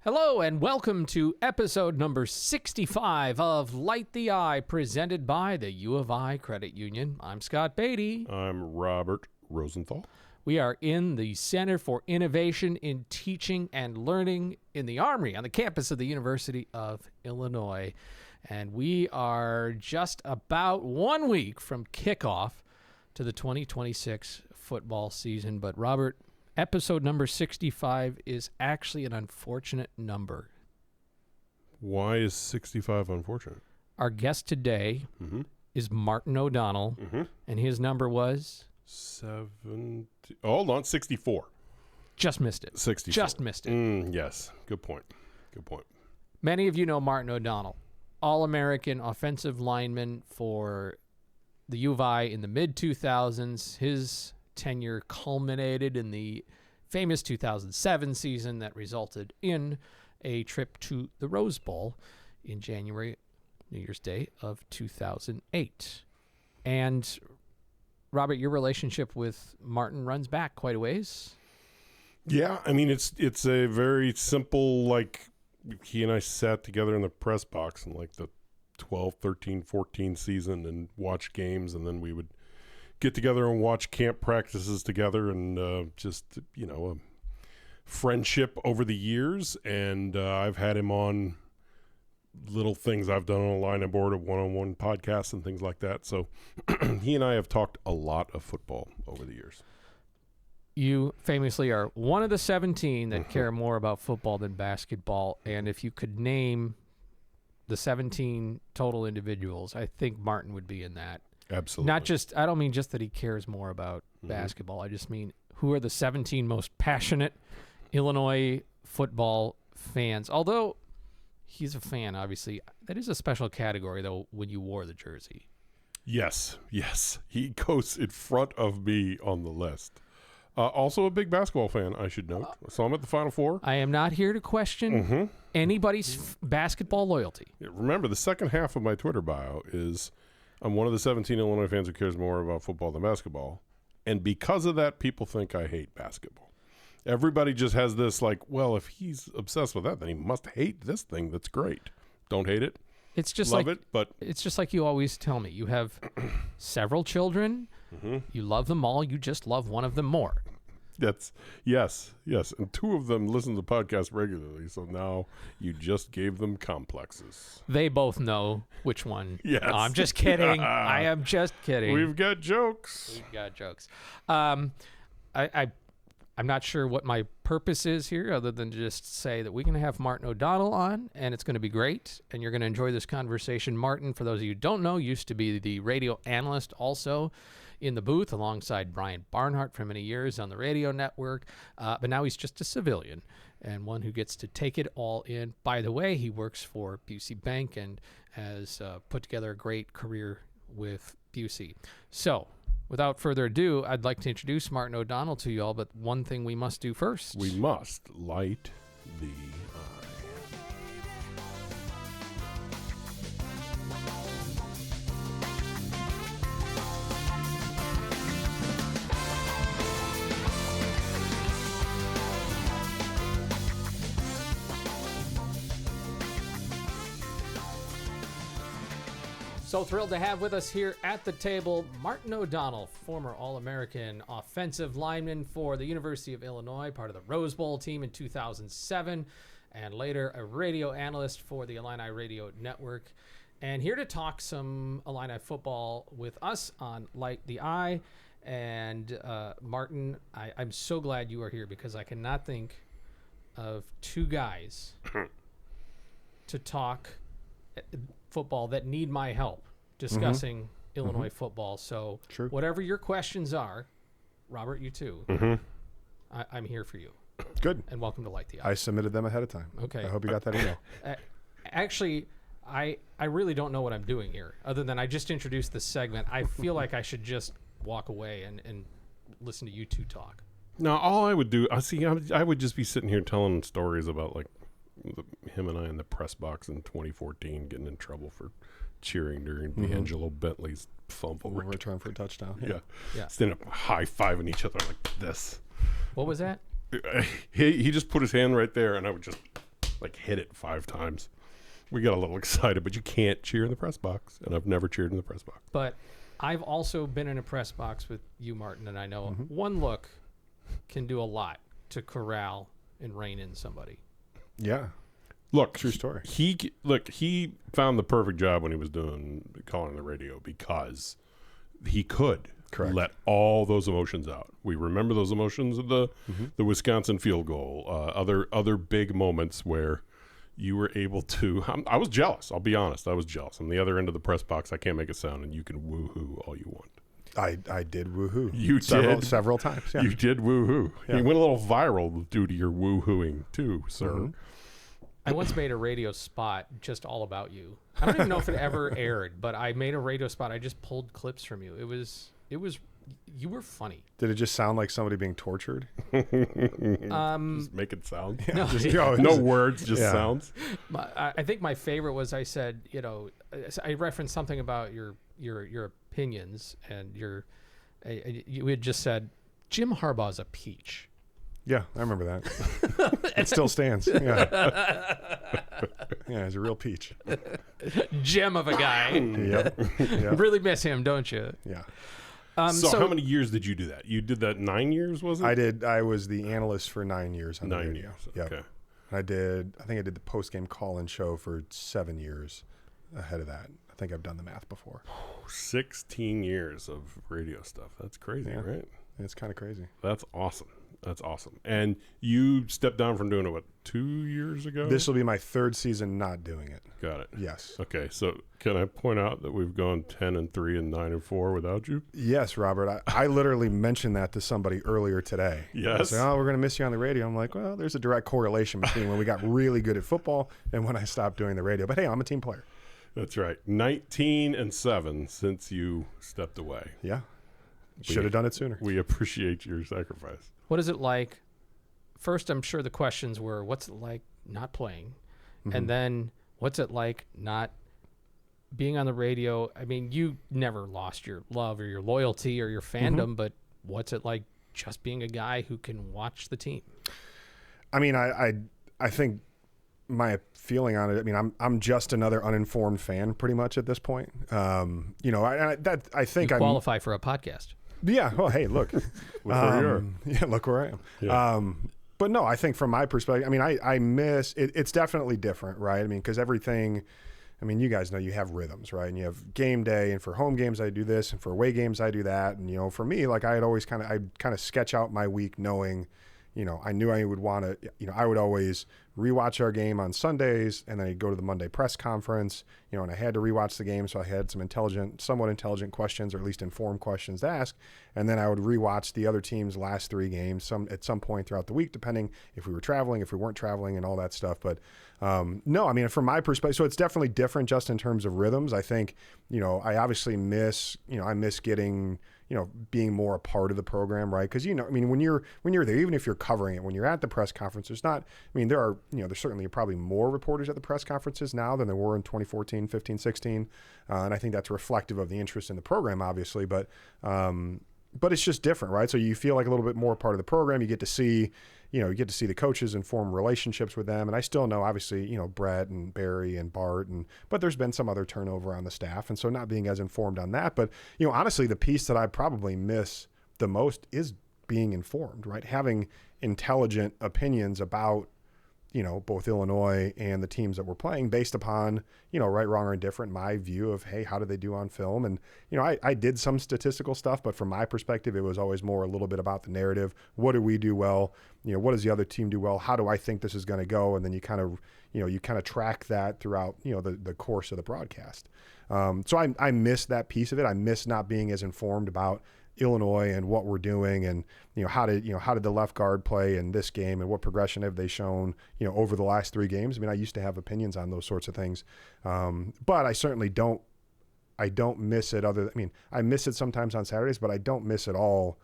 Hello and welcome to episode number 65 of Light the Eye, presented by the U of I Credit Union. I'm Scott Beatty. I'm Robert Rosenthal. We are in the Center for Innovation in Teaching and Learning in the Armory on the campus of the University of Illinois. And we are just about 1 week from kickoff to the 2026 football season. But Robert, episode number 65 is actually an unfortunate number. Why is 65 unfortunate? Our guest today is Martin O'Donnell, and his number was? 70. Hold on, 64. Just missed it. 64. Just missed it. Yes, good point. Good point. Many of you know Martin O'Donnell, All-American offensive lineman for the U of I in the mid-2000s. His tenure culminated in the famous 2007 season that resulted in a trip to the Rose Bowl in January, New Year's Day of 2008. And Robert, your relationship with Martin runs back quite a ways. Yeah, I mean, it's a very simple, like, he and I sat together in the press box in, like, the 12, 13, 14 season and watched games, and then we would get together and watch camp practices together, and just, you know, a friendship over the years. And I've had him on little things I've done on a line and board of one-on-one podcasts and things like that. So he and I have talked a lot of football over the years. You famously are one of the 17 that care more about football than basketball. And if you could name the 17 total individuals, I think Martin would be in that. Absolutely. Not just, I don't mean just that he cares more about basketball. I just mean who are the 17 most passionate Illinois football fans. Although he's a fan, obviously. That is a special category, though, when you wore the jersey. Yes. He goes in front of me on the list. Also a big basketball fan, I should note. So I'm at the Final Four. I am not here to question anybody's basketball loyalty. Yeah, remember, the second half of my Twitter bio is I'm one of the 17 Illinois fans who cares more about football than basketball. And because of that, people think I hate basketball. Everybody just has this like, well, if he's obsessed with that, then he must hate this thing that's great. Don't hate it. It's just Love like it, but it's just like you always tell me. You have several children. You love them all. You just love one of them more. that's yes. And two of them listen to the podcast regularly, so now you just gave them complexes. They both know which one. Yes. No, I'm just kidding. I am just kidding. We've got jokes. I'm not sure what my purpose is here other than just say that we're going to have Martin O'Donnell on, and it's going to be great, and you're going to enjoy this conversation. Martin, for those of you who don't know, used to be the radio analyst also in the booth alongside Brian Barnhart for many years on the radio network, but now he's just a civilian and one who gets to take it all in. By the way, he works for Busey Bank and has put together a great career with Busey. So, without further ado, I'd like to introduce Martin O'Donnell to you all, but one thing we must do first. We must light the eye. So thrilled to have with us here at the table Martin O'Donnell, former All-American offensive lineman for the University of Illinois, part of the Rose Bowl team in 2007, and later a radio analyst for the Illini Radio Network. And here to talk some Illini football with us on Light the Eye. And Martin, I'm so glad you are here because I cannot think of two guys to talk football that need my help discussing Illinois football. So whatever your questions are, Robert, you too, I'm here for you. Good. And welcome to Light the Eye. I submitted them ahead of time. Okay. I hope you got that email. Actually, I really don't know what I'm doing here other than I just introduced this segment. I feel like I should just walk away and listen to you two talk. Now, all I would do, I would just be sitting here telling stories about like him and I in the press box in 2014 getting in trouble for cheering during D'Angelo Bentley's fumble return for a touchdown. Yeah. Standing up high-fiving each other like this. What was that? He just put his hand right there, and I would just like hit it 5 times. We got a little excited, but you can't cheer in the press box, and I've never cheered in the press box. But I've also been in a press box with you, Martin, and I know one look can do a lot to corral and rein in somebody. Yeah. Look, True story. He found the perfect job when he was calling the radio because he could let all those emotions out. We remember those emotions of the Wisconsin field goal, other big moments where you were able to. I was jealous. I'll be honest. I was jealous. On the other end of the press box, I can't make a sound, and you can woohoo all you want. I did woohoo. You did several times. Yeah. You did woohoo. Yeah. You went a little viral due to your woohooing too, sir. I once made a radio spot just all about you. I don't even know if it ever aired, but I made a radio spot. I just pulled clips from you. It was you were funny. Did it just sound like somebody being tortured? Just make it sound. No, No words, just sounds. I think my favorite was I said, I referenced something about your opinions, and you had just said Jim Harbaugh's a peach. Yeah, I remember that. It still stands. Yeah. Yeah, he's a real peach. Gem of a guy. Yep. Really miss him, don't you? Yeah. So how many years did you do that? You did that 9 years, was it? I did. I was the analyst for 9 years on the 9 radio. years. Yep. Okay. I think I did the post-game call-in show for 7 years ahead of that. I think I've done the math before. 16 years of radio stuff. That's crazy, right? It's kind of crazy. That's awesome. That's awesome. And you stepped down from doing it, 2 years ago? This will be my 3rd season not doing it. Got it. Yes. Okay, so can I point out that we've gone 10-3 and 9-4 without you? Yes, Robert. I literally mentioned that to somebody earlier today. Yes. They said, we're going to miss you on the radio. I'm like, well, there's a direct correlation between when we got really good at football and when I stopped doing the radio. But hey, I'm a team player. That's right. 19-7 since you stepped away. Yeah. Should have done it sooner. We appreciate your sacrifice. What is it like? First, I'm sure the questions were, what's it like not playing? And then, what's it like not being on the radio? I mean, you never lost your love or your loyalty or your fandom, but what's it like just being a guy who can watch the team? I mean, I think my feeling on it, I mean, I'm just another uninformed fan pretty much at this point. I think You I qualify for a podcast. Yeah. Well, hey, look. Look where you are. Yeah, look where I am. Yeah. But no, I think from my perspective, I mean, I miss it. It's definitely different, right? I mean, because everything, I mean, you guys know you have rhythms, right? And you have game day, and for home games I do this, and for away games I do that. And for me, like I'd kind of sketch out my week knowing, I knew I would want to, I would always rewatch our game on Sundays, and then I'd go to the Monday press conference, and I had to rewatch the game, so I had some somewhat intelligent questions, or at least informed questions to ask, and then I would rewatch the other team's last 3 games at some point throughout the week, depending if we were traveling, if we weren't traveling, and all that stuff. But no, I mean, from my perspective, so it's definitely different just in terms of rhythms. I think, I obviously miss, I miss getting, being more a part of the program, right? Because, I mean, when you're there, even if you're covering it, when you're at the press conference, there's certainly probably more reporters at the press conferences now than there were in 2014, 15, 16. And I think that's reflective of the interest in the program, obviously. But it's just different, right? So you feel like a little bit more part of the program. You get to see, the coaches and form relationships with them. And I still know, obviously, Brett and Barry and Bart, but there's been some other turnover on the staff. And so not being as informed on that. But, honestly, the piece that I probably miss the most is being informed, right? Having intelligent opinions about, both Illinois and the teams that we're playing based upon, right, wrong, or indifferent, my view of, hey, how do they do on film? And, I did some statistical stuff, but from my perspective, it was always more a little bit about the narrative. What do we do well? What does the other team do well? How do I think this is going to go? And then you kind of track that throughout, the course of the broadcast. So I miss that piece of it. I miss not being as informed about Illinois and what we're doing, and how did the left guard play in this game, and what progression have they shown over the last 3 games. I mean, I used to have opinions on those sorts of things, but I certainly don't miss it. I miss it sometimes on Saturdays, but I don't miss it all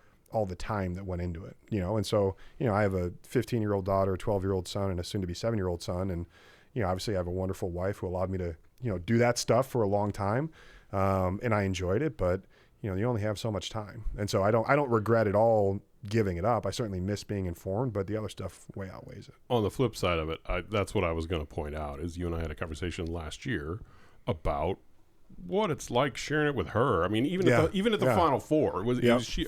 the time that went into it. And so I have a 15-year-old daughter, a 12-year-old son, and a soon to be 7-year-old son, and obviously I have a wonderful wife who allowed me to do that stuff for a long time, and I enjoyed it, but you only have so much time. And so I don't regret at all giving it up. I certainly miss being informed, but the other stuff way outweighs it. On the flip side of it, that's what I was going to point out is you and I had a conversation last year about what it's like sharing it with her. I mean, even at the Final Four,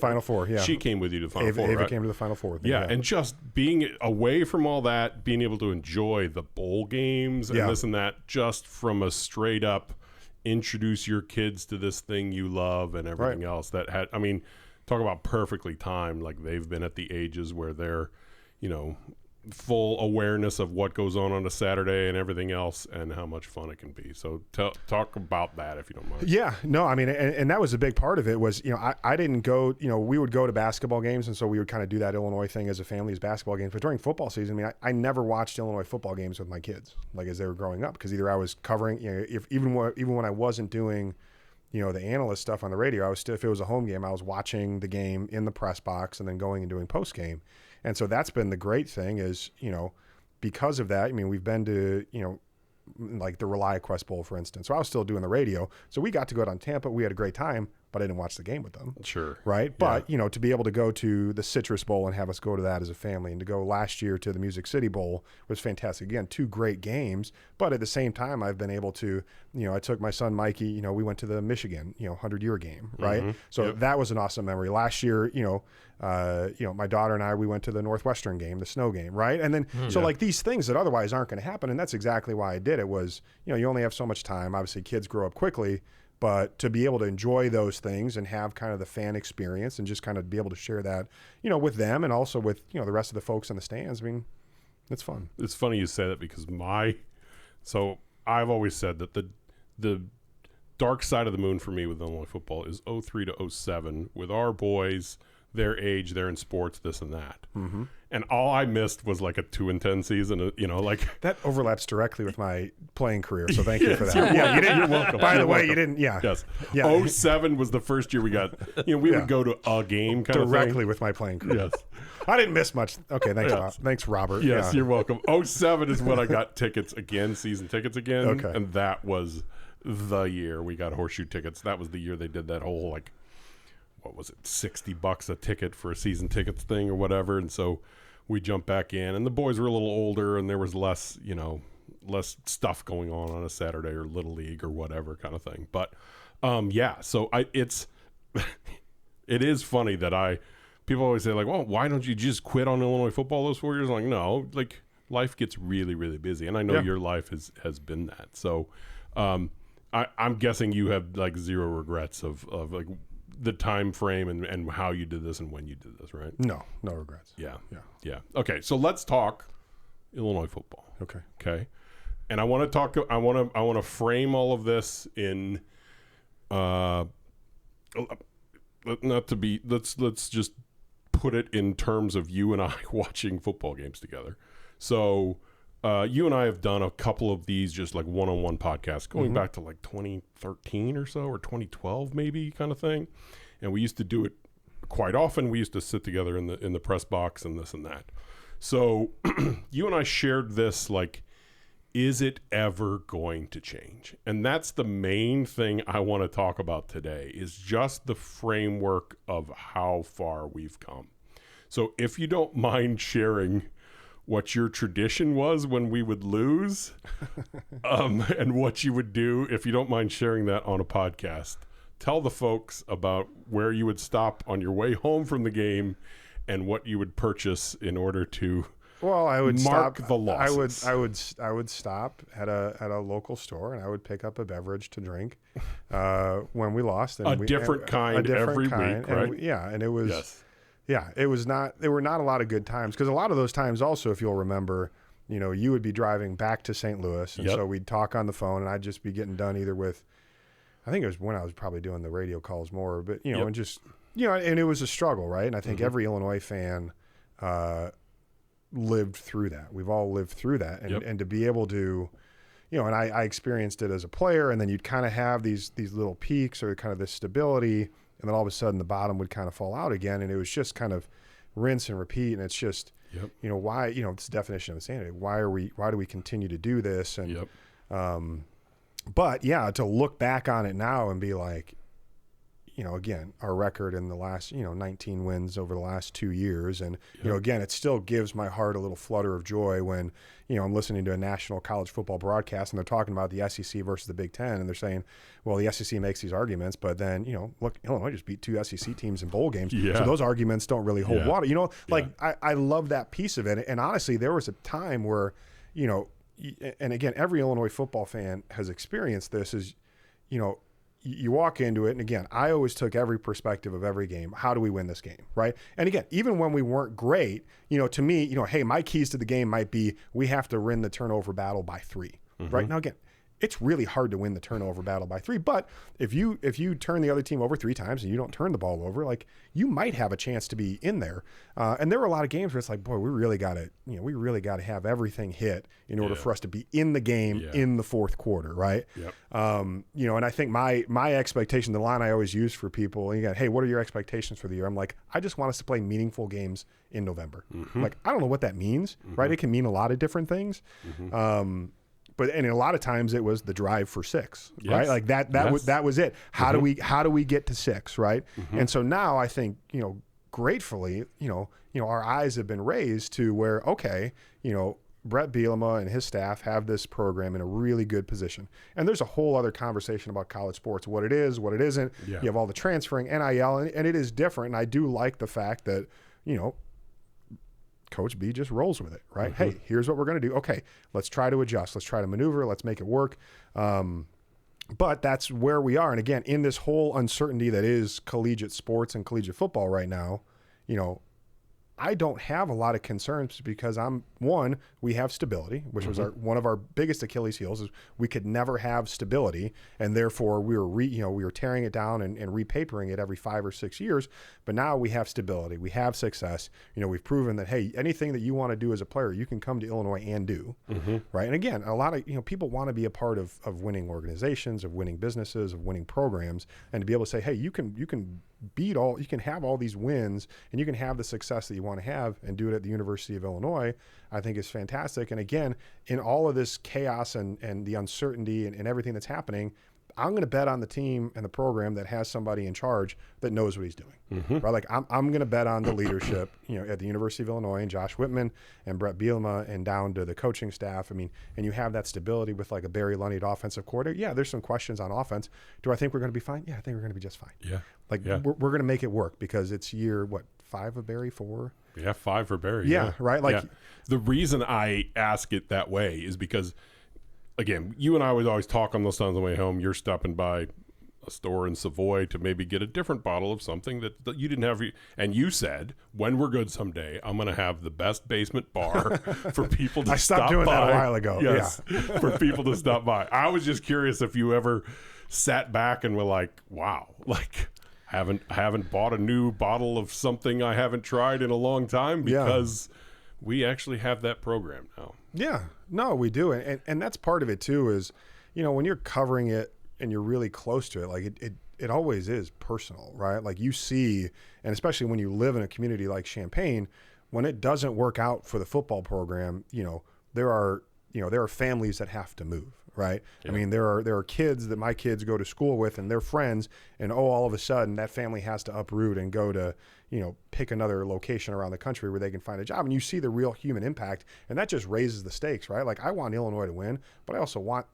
Final Four. Yeah, she came with you to the Final Four. Ava right? came to the Final Four with me. Yeah, and just being away from all that, being able to enjoy the bowl games and this and that, just from a straight up introduce your kids to this thing you love and everything else. That had, I mean, talk about perfectly timed. Like they've been at the ages where they're, full awareness of what goes on a Saturday and everything else and how much fun it can be. So talk about that if you don't mind. Yeah, no, I mean, and that was a big part of it was, I didn't go, we would go to basketball games. And so we would kind of do that Illinois thing as a family, as basketball games. But during football season, I mean, I never watched Illinois football games with my kids, like as they were growing up, because either I was covering, even when I wasn't doing, the analyst stuff on the radio, I was still, if it was a home game, I was watching the game in the press box and then going and doing post game. And so that's been the great thing is, because of that, I mean, we've been to, like the ReliaQuest Bowl, for instance. So I was still doing the radio. So we got to go down to Tampa. We had a great time, but I didn't watch the game with them. Sure. Right. But, to be able to go to the Citrus Bowl and have us go to that as a family and to go last year to the Music City Bowl was fantastic. Again, 2 great games. But at the same time, I've been able to, I took my son, Mikey, we went to the Michigan, 100-year game. Right. Mm-hmm. So that was an awesome memory. Last year, my daughter and I, we went to the Northwestern game, the snow game. Right. And then, like these things that otherwise aren't going to happen. And that's exactly why I did it was, you only have so much time. Obviously, kids grow up quickly. But to be able to enjoy those things and have kind of the fan experience and just kind of be able to share that, with them and also with, the rest of the folks in the stands, I mean, it's fun. It's funny you say that because so I've always said that the dark side of the moon for me with Illinois football is 03 to 07 with our boys, their age, they're in sports, this and that. Mm-hmm. And all I missed was like a 2-10 season, like that overlaps directly with my playing career. So thank you for that. You didn't. You're welcome. By the way, welcome. You didn't. Yeah. Yes. Yeah. 07 was the first year we got. We would go to a game kind directly of thing. With my playing career. Yes. I didn't miss much. Okay. Thanks. Thanks, Robert. Yes, you're welcome. 07 is when I got tickets again, season tickets again. Okay. And that was the year we got horseshoe tickets. That was the year they did that whole what was it, $60 a ticket for a season tickets thing or whatever. And so we jumped back in, and the boys were a little older, and there was less stuff going on a Saturday or Little League or whatever kind of thing. But so it is funny that people always say well, why don't you just quit on Illinois football those 4 years? I'm like, no, life gets really, really busy, and I know your life has been that. So I'm guessing you have zero regrets of the time frame and how you did this and when you did this, right? No regrets. Yeah. Okay, so let's talk Illinois football. Okay. And I want to frame all of this in let's just put it in terms of you and I watching football games together. So you and I have done a couple of these just one-on-one podcasts going back to 2013 or so, or 2012 maybe, kind of thing. And we used to do it quite often. We used to sit together in the press box and this and that. So you and I shared this, is it ever going to change? And that's the main thing I want to talk about today, is just the framework of how far we've come. So if you don't mind sharing what your tradition was when we would lose, and what you would do, if you don't mind sharing that on a podcast. Tell the folks about where you would stop on your way home from the game and what you would purchase in order to I would mark stop, the losses. I would stop at a local store and I would pick up a beverage to drink when we lost. And a different kind every week, right? And it was it was not. There were not a lot of good times, because a lot of those times also, if you'll remember, you would be driving back to St. Louis, and so we'd talk on the phone, and I'd just be getting done either with, I think it was when I was probably doing the radio calls more, but and just and it was a struggle, right? And I think every Illinois fan lived through that. We've all lived through that, and to be able to, and I experienced it as a player, and then you'd kind of have these little peaks or kind of this stability, and then all of a sudden the bottom would kind of fall out again, and it was just kind of rinse and repeat, and it's just why it's the definition of insanity. Why do we continue to do this? And but to look back on it now and be like, again, our record in the last, 19 wins over the last 2 years. And, again, it still gives my heart a little flutter of joy when, I'm listening to a national college football broadcast and they're talking about the SEC versus the Big Ten. And they're saying, well, the SEC makes these arguments, but then, look, Illinois just beat 2 SEC teams in bowl games. Yeah. So those arguments don't really hold water. I love that piece of it. And honestly, there was a time where, and again, every Illinois football fan has experienced this is, you walk into it, and again, I always took every perspective of every game. How do we win this game, right? And again, even when we weren't great, to me, hey, my keys to the game might be we have to win the turnover battle by 3, right? Now, again, it's really hard to win the turnover battle by 3, but if you turn the other team over 3 times and you don't turn the ball over, like you might have a chance to be in there. And there were a lot of games where it's like, boy, we really got to have everything hit in order for us to be in the game in the fourth quarter, right? Yep. And I think my expectation, the line I always use for people, again, hey, what are your expectations for the year? I'm like, I just want us to play meaningful games in November. Like, I don't know what that means, right? It can mean a lot of different things. And a lot of times it was the drive for 6, right? Like that was it. How do we get to 6, right? And so now I think, gratefully, our eyes have been raised to where, okay, Brett Bielema and his staff have this program in a really good position. And there's a whole other conversation about college sports, what it is, what it isn't. Yeah. You have all the transferring, NIL, and it is different. And I do like the fact that, Coach B just rolls with it, right? Hey, here's what we're going to do. Okay, let's try to adjust. Let's try to maneuver. Let's make it work. But that's where we are. And again, in this whole uncertainty that is collegiate sports and collegiate football right now, I don't have a lot of concerns because we have stability, which was one of our biggest Achilles heels is we could never have stability. And therefore we were tearing it down and repapering it every 5 or 6 years. But now we have stability. We have success. We've proven that, hey, anything that you want to do as a player, you can come to Illinois and do, right? And again, a lot of, people want to be a part of winning organizations, of winning businesses, of winning programs, and to be able to say, hey, you can have all these wins and you can have the success that you want to have and do it at the University of Illinois, I think is fantastic. And again, in all of this chaos and the uncertainty and everything that's happening, I'm going to bet on the team and the program that has somebody in charge that knows what he's doing, right? Like I'm going to bet on the leadership, at the University of Illinois and Josh Whitman and Brett Bielema and down to the coaching staff. I mean, and you have that stability with like a Barry Lunny offensive coordinator. Yeah, there's some questions on offense. Do I think we're going to be fine? Yeah, I think we're going to be just fine. Yeah. We're going to make it work because it's year, 5 of Barry, 4? Yeah, 5 for Barry. Yeah, right? Like the reason I ask it that way is because, again, you and I would always talk on those times on the way home. You're stopping by a store in Savoy to maybe get a different bottle of something that you didn't have. And you said, when we're good someday, I'm going to have the best basement bar for people to stop by. I stopped doing that a while ago. Yes, for people to stop by. I was just curious if you ever sat back and were like, wow, like haven't bought a new bottle of something I haven't tried in a long time because we actually have that program now. Yeah, no, we do. And that's part of it too is, when you're covering it and you're really close to it, like it always is personal, right? Like you see, and especially when you live in a community like Champaign, when it doesn't work out for the football program, there are families that have to move. Right. Yeah. I mean, there are kids that my kids go to school with and they're friends and all of a sudden that family has to uproot and go to, pick another location around the country where they can find a job. And you see the real human impact and that just raises the stakes, right? Like I want Illinois to win, but I also want,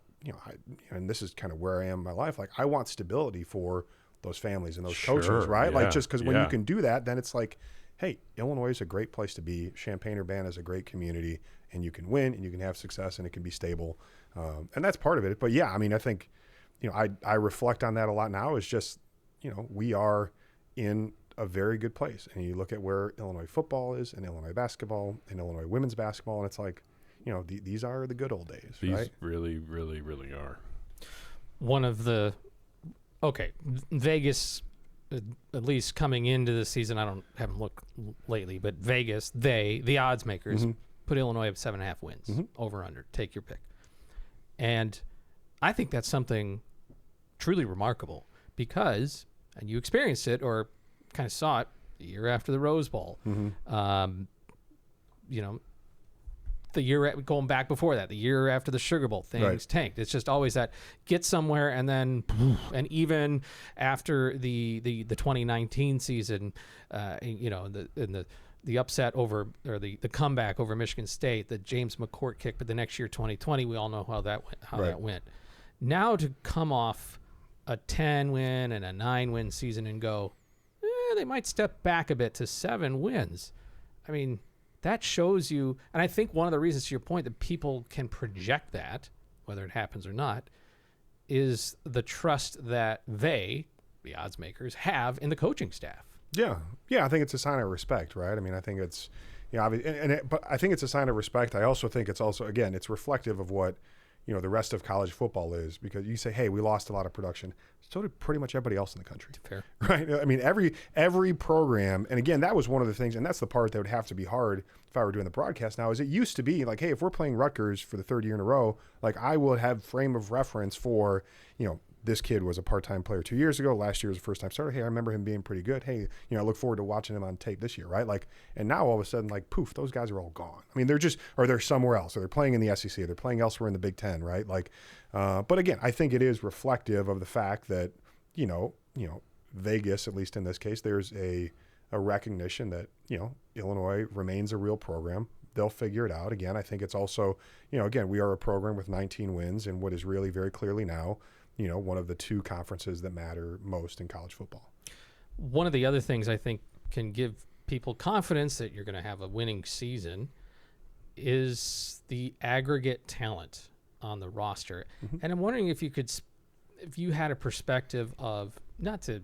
and this is kind of where I am in my life. Like I want stability for those families and those coaches, right? Yeah. Like just because when you can do that, then it's like, hey, Illinois is a great place to be. Champaign-Urbana is a great community and you can win and you can have success and it can be stable. And that's part of it. But yeah, I mean, I think, I reflect on that a lot now is just, we are in a very good place. And you look at where Illinois football is and Illinois basketball and Illinois women's basketball. And it's like, these are the good old days, these right? Really, really, really are. Vegas, at least coming into the season, haven't looked lately, but Vegas, the odds makers, put Illinois at 7.5 wins, over under, take your pick. And I think that's something truly remarkable because, and you experienced it or kind of saw it the year after the Rose Bowl, things the year going back before that, the year after the Sugar Bowl, things tanked. It's just always that get somewhere and then, and even after the 2019 season, the upset over, or the comeback over Michigan State, the James McCourt kick, but the next year, 2020, we all know how that went. Now to come off a 10-win and a 9-win season and go, they might step back a bit to 7 wins. I mean, that shows you, and I think one of the reasons, to your point, that people can project that, whether it happens or not, is the trust that they, the odds makers, have in the coaching staff. Yeah. I think it's a sign of respect, right? I mean, I think it's, but I think it's a sign of respect. I also think it's also, again, it's reflective of what, the rest of college football is, because you say, hey, we lost a lot of production. So did pretty much everybody else in the country. Fair. Right? I mean, every program, and again, that was one of the things, and that's the part that would have to be hard if I were doing the broadcast now, is it used to be like, hey, if we're playing Rutgers for the 3rd year in a row, like I will have frame of reference for, this kid was a part-time player 2 years ago. Last year was a first-time starter. Hey, I remember him being pretty good. Hey, I look forward to watching him on tape this year, right? Like, and now all of a sudden, like, poof, those guys are all gone. I mean, they're somewhere else, or they're playing in the SEC, or they're playing elsewhere in the Big Ten, right? Like, but again, I think it is reflective of the fact that, Vegas, at least in this case, there's a recognition that, Illinois remains a real program. They'll figure it out. Again, I think it's also, again, we are a program with 19 wins and what is really very clearly now, one of the 2 conferences that matter most in college football. One of the other things I think can give people confidence that you're going to have a winning season is the aggregate talent on the roster. Mm-hmm. And I'm wondering if you had a perspective of, not to,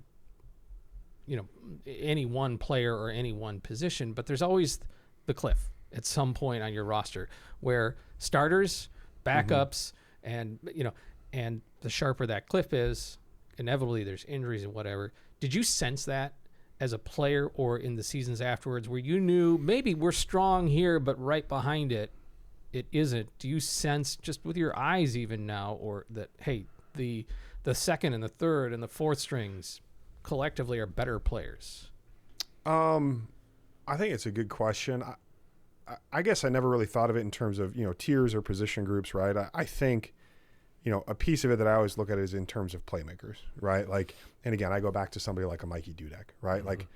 any one player or any one position, but there's always the cliff at some point on your roster where starters, backups, and the sharper that cliff is, inevitably there's injuries and whatever. Did you sense that as a player or in the seasons afterwards where you knew maybe we're strong here, but right behind it isn't? Do you sense just with your eyes even now, or that, hey, the second and the third and the fourth strings collectively are better players? I think it's a good question. I guess I never really thought of it in terms of, tiers or position groups, right? I think, a piece of it that I always look at is in terms of playmakers, right? Like, and again, I go back to somebody like a Mikey Dudek, right? Mm-hmm. Like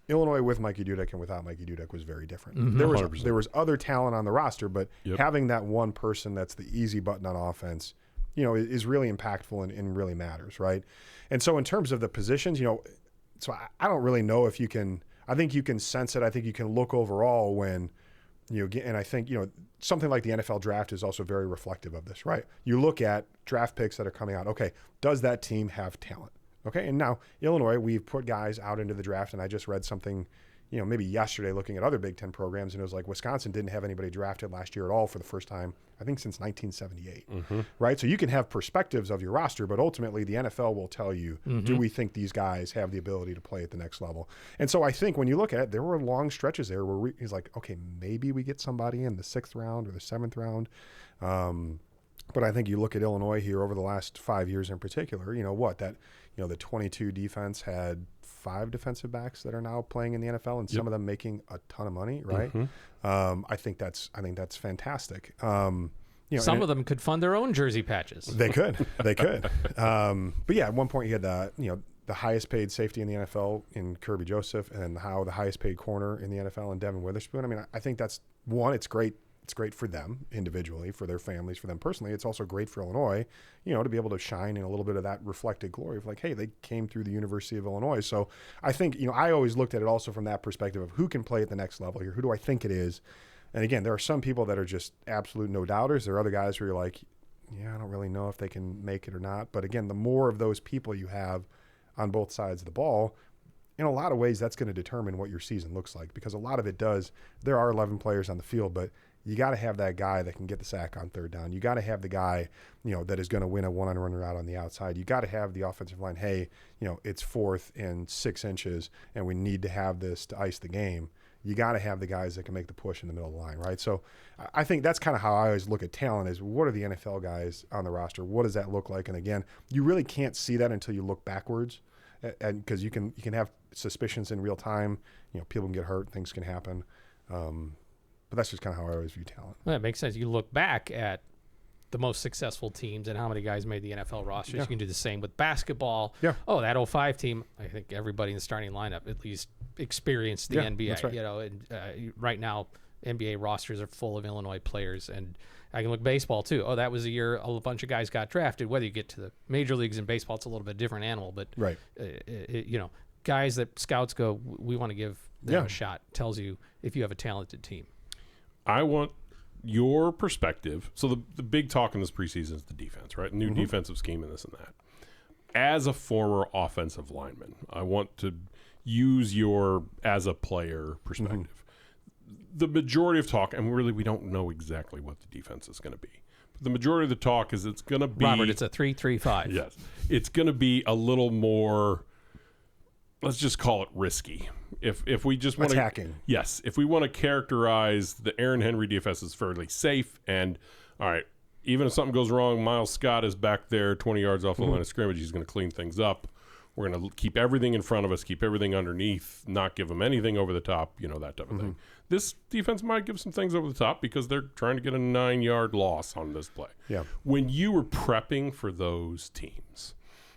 Illinois with Mikey Dudek and without Mikey Dudek was very different. Mm-hmm. There was other talent on the roster, but having that one person that's the easy button on offense, is really impactful and really matters, right? And so in terms of the positions, so I don't really know if you can, I think you can sense it. I think you can look overall when, and I think, something like the NFL draft is also very reflective of this, right? You look at draft picks that are coming out. Okay, does that team have talent? Okay, and now Illinois, we've put guys out into the draft, and I just read something, maybe yesterday looking at other Big Ten programs, and it was like Wisconsin didn't have anybody drafted last year at all for the first time, I think, since 1978, right? So you can have perspectives of your roster, but ultimately the NFL will tell you, do we think these guys have the ability to play at the next level? And so I think when you look at it, there were long stretches there where he's like, okay, maybe we get somebody in the 6th round or the 7th round. But I think you look at Illinois here over the last 5 years in particular, the 22 defense had 5 defensive backs that are now playing in the NFL, and some of them making a ton of money, right? I think that's fantastic. Some of them could fund their own jersey patches. They could. But yeah, at one point you had the highest paid safety in the NFL in Kirby Joseph, and the highest paid corner in the NFL in Devin Witherspoon. I mean, I think that's one. It's great. It's great for them individually, for their families, for them personally. It's also great for Illinois, to be able to shine in a little bit of that reflected glory of like, hey, they came through the University of Illinois. So I think, I always looked at it also from that perspective of who can play at the next level here. Who do I think it is? And again, there are some people that are just absolute no doubters. There are other guys where you're like, yeah, I don't really know if they can make it or not. But again, the more of those people you have on both sides of the ball, in a lot of ways, that's going to determine what your season looks like, because a lot of it does. There are 11 players on the field, but you got to have that guy that can get the sack on 3rd down. You got to have the guy, that is going to win a one-on-one route on the outside. You got to have the offensive line. Hey, it's 4th and 6 inches, and we need to have this to ice the game. You got to have the guys that can make the push in the middle of the line, right? So I think that's kind of how I always look at talent is what are the NFL guys on the roster? What does that look like? And again, you really can't see that until you look backwards, and because you can have suspicions in real time. People can get hurt, things can happen. But that's just kind of how I always view talent. Well, that makes sense. You look back at the most successful teams and how many guys made the NFL rosters. Yeah. You can do the same with basketball. Yeah. Oh, that 05 team, I think everybody in the starting lineup at least experienced the Yeah, NBA. that's right. You know, and right now NBA rosters are full of Illinois players, and I can look baseball too. Oh, that was a year a bunch of guys got drafted. Whether you get to the major leagues in baseball, it's a little bit different animal, but Right. You know, guys that scouts go, we want to give them a shot. Tells you if you have a talented team. I want your perspective. So the big talk in this preseason is the defense, right? New defensive scheme and this and that. As a former offensive lineman, I want to use your as a player perspective. The majority of talk, and really we don't know exactly what the defense is going to be. But the majority of the talk is it's going to be Robert, it's a 3-3-5. Yes. It's going to be a little more, let's just call it risky. If we just want Attacking. Yes. If we want to characterize the Aaron Henry DFS as fairly safe, and all right, even if something goes wrong, Miles Scott is back there 20 yards off the line of scrimmage. He's going to clean things up. We're going to keep everything in front of us, keep everything underneath, not give them anything over the top, you know, that type of thing. This defense might give some things over the top because they're trying to get a 9-yard loss on this play. Yeah. When you were prepping for those teams,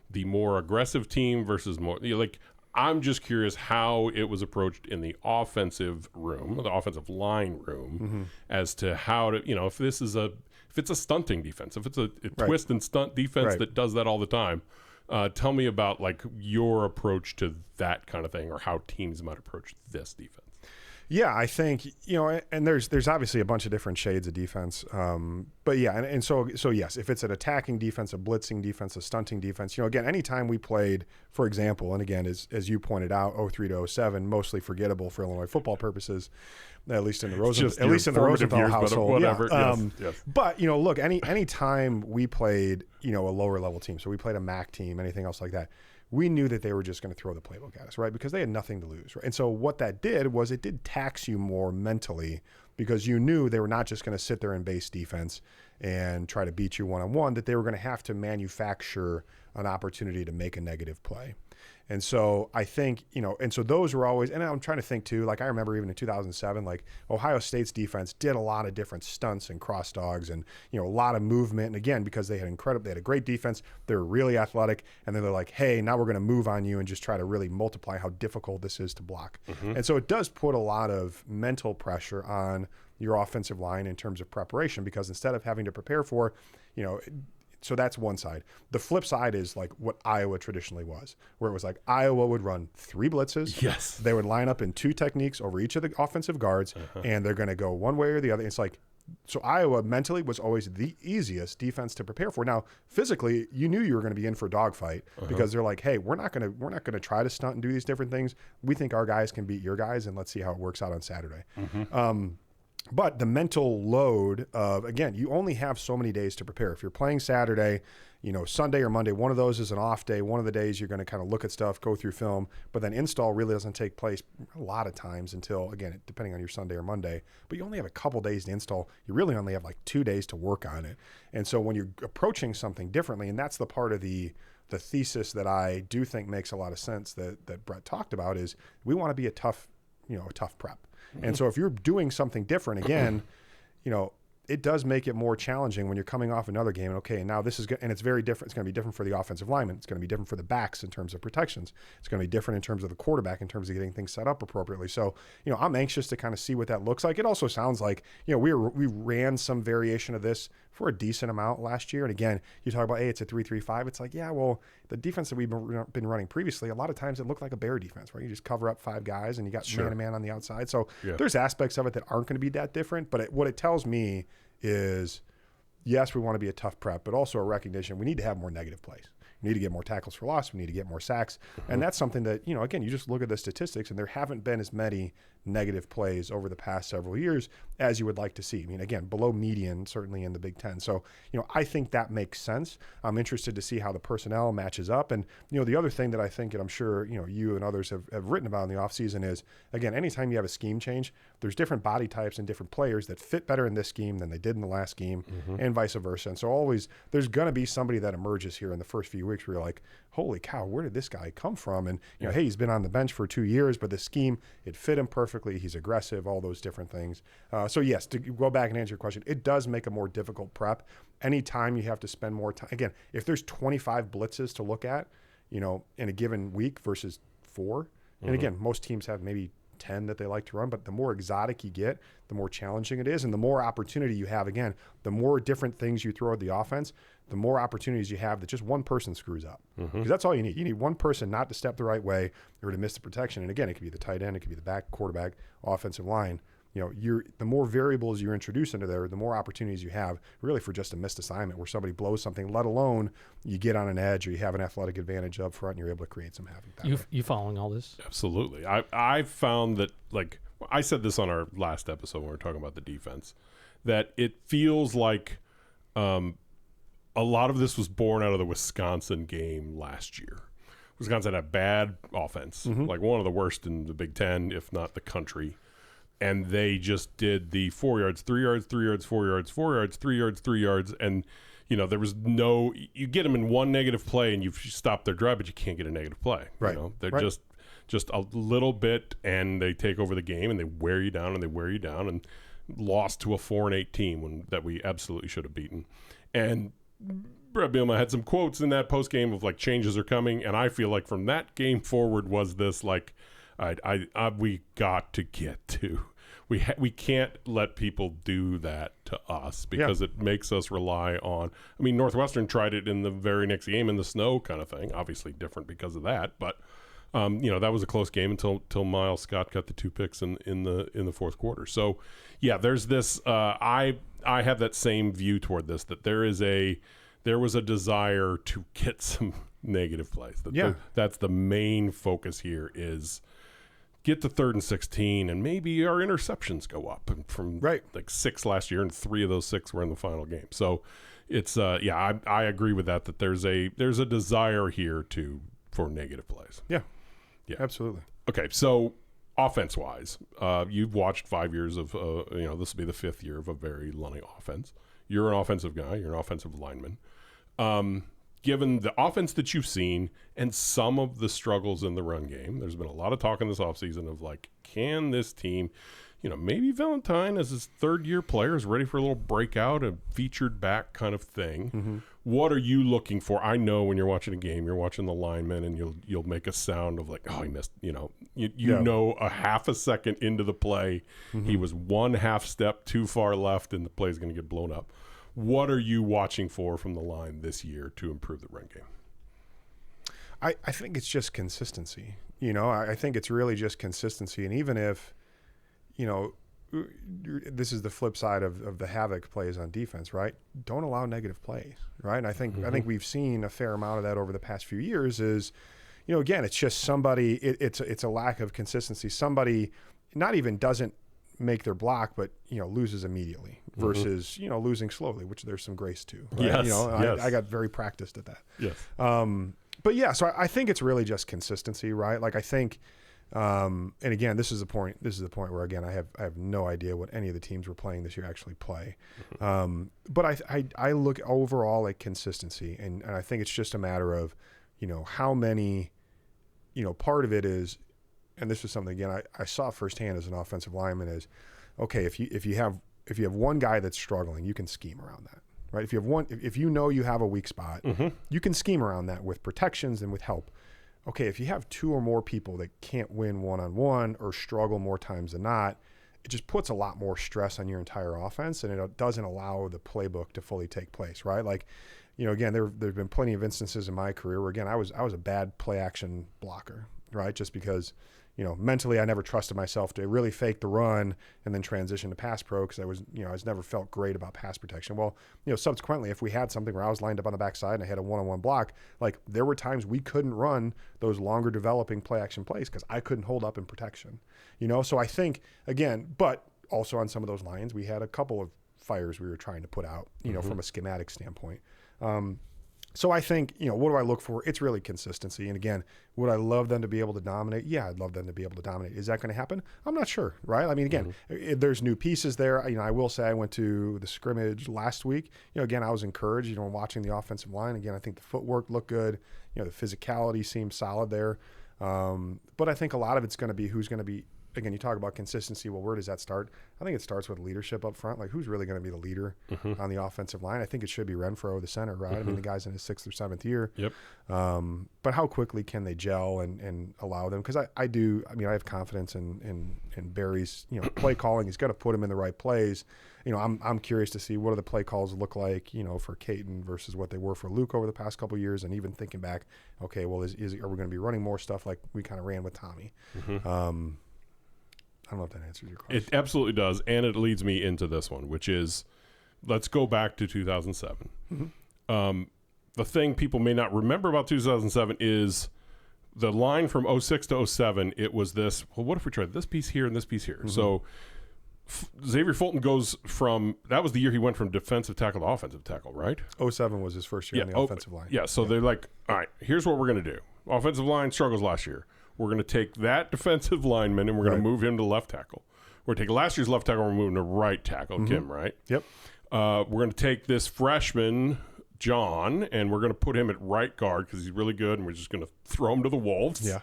the more aggressive team versus more, like, I'm just curious how it was approached in the offensive room, the offensive line room, as to how to, you know, if it's a stunting defense, if it's a twist and stunt defense that does that all the time. Tell me about like your approach to that kind of thing, or how teams might approach this defense. Yeah, I think, you know, and there's obviously a bunch of different shades of defense. But yeah, and so yes, if it's an attacking defense, a blitzing defense, a stunting defense, you know, again, anytime we played, for example, and again, as you pointed out, 03 to 07, mostly forgettable for Illinois football purposes, at least in the Rosenthal household. Whatever. Yeah. Yes. But, you know, look, any time we played, you know, a lower level team, so we played a MAC team, anything else like that, we knew that they were just going to throw the playbook at us, right? Because they had nothing to lose, right? And so what that did was it did tax you more mentally, because you knew they were not just going to sit there in base defense and try to beat you one-on-one, that they were going to have to manufacture an opportunity to make a negative play. And so I think, you know, and so those were always, and I'm trying to think too, like I remember even in 2007, like Ohio State's defense did a lot of different stunts and cross dogs and, you know, a lot of movement. And again, because they had a great defense, they were really athletic. And then they're like, hey, now we're going to move on you and just try to really multiply how difficult this is to block. And so it does put a lot of mental pressure on your offensive line in terms of preparation, because instead of having to prepare for, you know, so that's one side. The flip side is like what Iowa traditionally was, where it was like Iowa would run 3 blitzes. Yes. They would line up in 2 techniques over each of the offensive guards, and they're going to go one way or the other. It's like, so Iowa mentally was always the easiest defense to prepare for. Now, physically, you knew you were going to be in for a dogfight because they're like, hey, we're not going to try to stunt and do these different things. We think our guys can beat your guys, and let's see how it works out on Saturday. But the mental load of, again, you only have so many days to prepare. If you're playing Saturday, you know, Sunday or Monday, one of those is an off day. One of the days you're going to kind of look at stuff, go through film, but then install really doesn't take place a lot of times until, again, depending on your Sunday or Monday. But you only have a couple days to install. You really only have like 2 days to work on it. And so when you're approaching something differently, and that's the part of the thesis that I do think makes a lot of sense that Brett talked about, is we want to be a tough prep. And so if you're doing something different, again, you know, it does make it more challenging when you're coming off another game. And okay, now this is good, and it's very different. It's going to be different for the offensive lineman. It's going to be different for the backs in terms of protections. It's going to be different in terms of the quarterback in terms of getting things set up appropriately. So, you know, I'm anxious to kind of see what that looks like. It also sounds like, you know, we ran some variation of this for a decent amount last year. And again, you talk about, hey, it's a 3-3-5. It's like, yeah, well, the defense that we've been running previously, a lot of times it looked like a bear defense, right? You just cover up 5 guys and you got man-to-man on the outside. So there's aspects of it that aren't going to be that different. But what it tells me is, yes, we want to be a tough prep, but also a recognition we need to have more negative plays. We need to get more tackles for loss. We need to get more sacks. And that's something that, you know, again, you just look at the statistics and there haven't been as many negative plays over the past several years as you would like to see. I mean, again, below median, certainly in the Big Ten. So, you know, I think that makes sense. I'm interested to see how the personnel matches up. And, you know, the other thing that I think, and I'm sure, you know, you and others have written about in the offseason is, again, anytime you have a scheme change, there's different body types and different players that fit better in this scheme than they did in the last scheme and vice versa. And so always there's going to be somebody that emerges here in the first few weeks where you're like, holy cow, where did this guy come from? And, hey, he's been on the bench for 2 years, but the scheme, it fit him perfectly. He's aggressive, all those different things. So, yes, to go back and answer your question, it does make a more difficult prep. Anytime you have to spend more time. Again, if there's 25 blitzes to look at, in a given week versus 4, and again, most teams have maybe 10 that they like to run, but the more exotic you get, the more challenging it is, and the more opportunity you have. Again, the more different things you throw at the offense, the more opportunities you have that just one person screws up. Because that's all you need. You need one person not to step the right way or to miss the protection. And again, it could be the tight end, it could be the back, quarterback, offensive line. The more variables you introduce into there, the more opportunities you have really for just a missed assignment where somebody blows something, let alone you get on an edge or you have an athletic advantage up front and you're able to create some havoc that way. You following all this? Absolutely. I found that, like, I said this on our last episode when we were talking about the defense, that it feels like a lot of this was born out of the Wisconsin game last year. Wisconsin had a bad offense, like one of the worst in the Big Ten, if not the country. And they just did the 4 yards, 3 yards, 3 yards, 4 yards, 4 yards, 3 yards, 3 yards. And, there was you get them in one negative play and you've stopped their drive, but you can't get a negative play. Right. They're just a little bit, and they take over the game and they wear you down and lost to a 4-8 team that we absolutely should have beaten. And Brett Bielema had some quotes in that post game of like, changes are coming. And I feel like from that game forward was this like, we got to get to. We can't let people do that to us because it makes us rely on. I mean, Northwestern tried it in the very next game in the snow kind of thing. Obviously different because of that, but that was a close game until Miles Scott got the 2 picks in the fourth quarter. So there's this. I have that same view toward this, that there was a desire to get some negative plays. That's the main focus here is. Get to 3rd and 16, and maybe our interceptions go up. And from like 6 last year, and 3 of those 6 were in the final game. So it's I agree with that. That there's a desire here for negative plays. Yeah, absolutely. Okay, so offense wise, you've watched 5 years of this will be the 5th year of a very Lunny offense. You're an offensive guy. You're an offensive lineman. Given the offense that you've seen and some of the struggles in the run game, there's been a lot of talk in this offseason of like, can this team, maybe Valentine as his 3rd-year player is ready for a little breakout, a featured back kind of thing. What are you looking for? I know when you're watching a game, you're watching the lineman and you'll make a sound of like, oh, he missed, know a half a second into the play, he was 1 half step too far left and the play is going to get blown up. What are you watching for from the line this year to improve the run game? I think it's just consistency. I think it's really just consistency. And even if, this is the flip side of the havoc plays on defense, right? Don't allow negative plays, right? And I think we've seen a fair amount of that over the past few years is, again, it's just somebody, it's a lack of consistency. Somebody not even doesn't make their block, but loses immediately versus losing slowly, which there's some grace to. Right? Yes, I got very practiced at that. Yes. But so I think it's really just consistency, right? Like I think, and again, this is the point where again I have no idea what any of the teams we're playing this year actually play. But I look overall at consistency, and I think it's just a matter of how many, part of it is. And this is something again I saw firsthand as an offensive lineman is, okay, if you have one guy that's struggling, you can scheme around that, right? If you have a weak spot, you can scheme around that with protections and with help. Okay, if you have 2 or more people that can't win one-on-one or struggle more times than not, it just puts a lot more stress on your entire offense, and it doesn't allow the playbook to fully take place, right? Like, again, there've been plenty of instances in my career where again I was a bad play action blocker, right? Just because. Mentally, I never trusted myself to really fake the run and then transition to pass pro because I was never felt great about pass protection. Well, subsequently, if we had something where I was lined up on the backside and I had a one-on-one block, like there were times we couldn't run those longer developing play action plays because I couldn't hold up in protection. So I think again, but also on some of those lines, we had a couple of fires we were trying to put out, from a schematic standpoint. So I think, what do I look for? It's really consistency. And again, would I love them to be able to dominate? Yeah, I'd love them to be able to dominate. Is that going to happen? I'm not sure, right? I mean, again, there's new pieces there. I will say I went to the scrimmage last week. Again, I was encouraged, watching the offensive line. Again, I think the footwork looked good. The physicality seemed solid there. But I think a lot of it's going to be who's going to be. Again, you talk about consistency. Well, where does that start? I think it starts with leadership up front. Like, who's really going to be the leader on the offensive line? I think it should be Renfro, the center, right? I mean, the guy's in his 6th or 7th year. Yep. But how quickly can they gel and allow them? Because I have confidence in Barry's, play calling. He's got to put him in the right plays. I'm curious to see what do the play calls look like, for Caton versus what they were for Luke over the past couple of years. And even thinking back, okay, well, are we going to be running more stuff like we kind of ran with Tommy? I don't know if that answers your question. It absolutely does, and it leads me into this one, which is, let's go back to 2007. The thing people may not remember about 2007 is the line from 06 to 07, it was this, well, what if we tried this piece here and this piece here? So Xavier Fulton goes from, that was the year he went from defensive tackle to offensive tackle, right? 07 was his first year on the offensive line. Yeah, so they're like, all right, here's what we're going to do. Offensive line struggles last year. We're going to take that defensive lineman and we're going to move him to left tackle. We're going to take last year's left tackle and we're moving to right tackle, Kim, right? Yep. We're going to take this freshman, John, and we're going to put him at right guard because he's really good, and we're just going to throw him to the wolves. Yeah.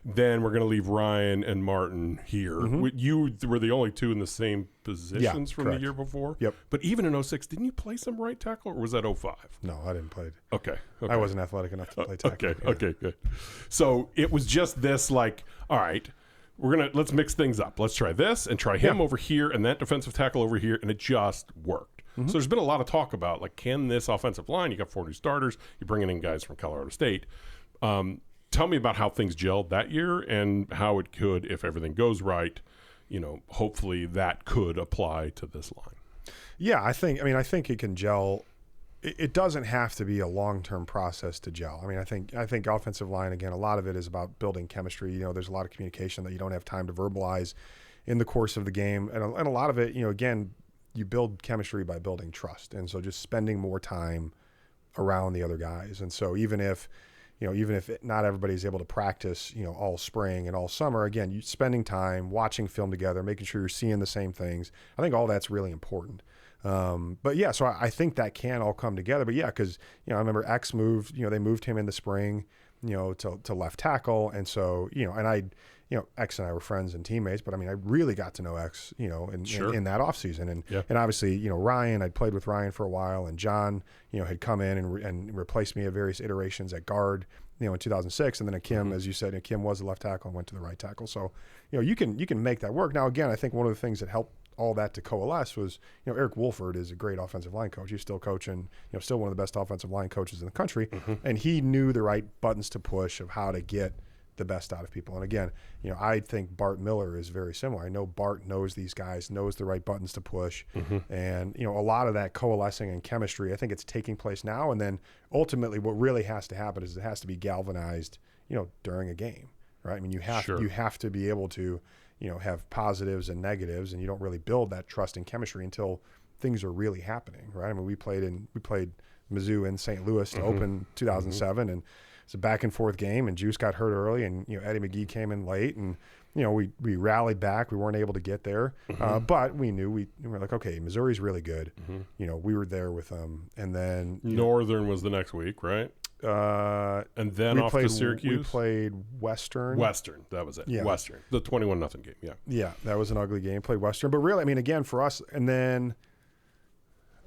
Then we're going to leave Ryan and Martin here. You were the only two in the same positions from correct. the year before. Yep. But even in 06, didn't you play some right tackle, or was that 05? No, I didn't play. Okay. I wasn't athletic enough to play tackle. Okay, good. So it was just this, like, all right, let's mix things up. Let's try this and try him over here and that defensive tackle over here, and it just worked. So there's been a lot of talk about, like, can this offensive line, you got 4 new starters, you're bringing in guys from Colorado State. Tell me about how things gelled that year and how it could, if everything goes right, hopefully that could apply to this line. Yeah, I think it can gel. It doesn't have to be a long-term process to gel. I mean, I think offensive line, again, a lot of it is about building chemistry. There's a lot of communication that you don't have time to verbalize in the course of the game. And a lot of it, again, you build chemistry by building trust. And so just spending more time around the other guys. And so even if not everybody's able to practice, all spring and all summer, again, you spending time watching film together, making sure you're seeing the same things. I think all that's really important. But yeah, so I think that can all come together. But yeah, because I remember X moved. They moved him in the spring, to left tackle, and so X and I were friends and teammates. But I mean, I really got to know X, in that offseason. And obviously, Ryan, I'd played with Ryan for a while, and John, had come in and replaced me at various iterations at guard, in 2006, and then Kim, as you said, Kim was the left tackle and went to the right tackle. So, you can make that work. Now, again, I think one of the things that helped all that to coalesce was, Eric Wolford is a great offensive line coach. He's still coaching, still one of the best offensive line coaches in the country. And he knew the right buttons to push of how to get the best out of people. And again, I think Bart Miller is very similar. I know Bart knows these guys, knows the right buttons to push. And, a lot of that coalescing and chemistry, I think it's taking place now. And then ultimately what really has to happen is it has to be galvanized, during a game, right? I mean, you have to be able to, have positives and negatives, and you don't really build that trust and chemistry until things are really happening, right? I mean, we played Mizzou in St. Louis to open 2007, and it's a back and forth game, and Juice got hurt early, and Eddie McGee came in late, and we rallied back. We weren't able to get there, but we knew we were like, okay, Missouri's really good. We were there with them, and then Northern was the next week, right? And then off to Syracuse. We played Western. That was it. Yeah. Western, the 21-0 game. Yeah. Yeah, that was an ugly game. Played Western, but really, I mean, again for us, and then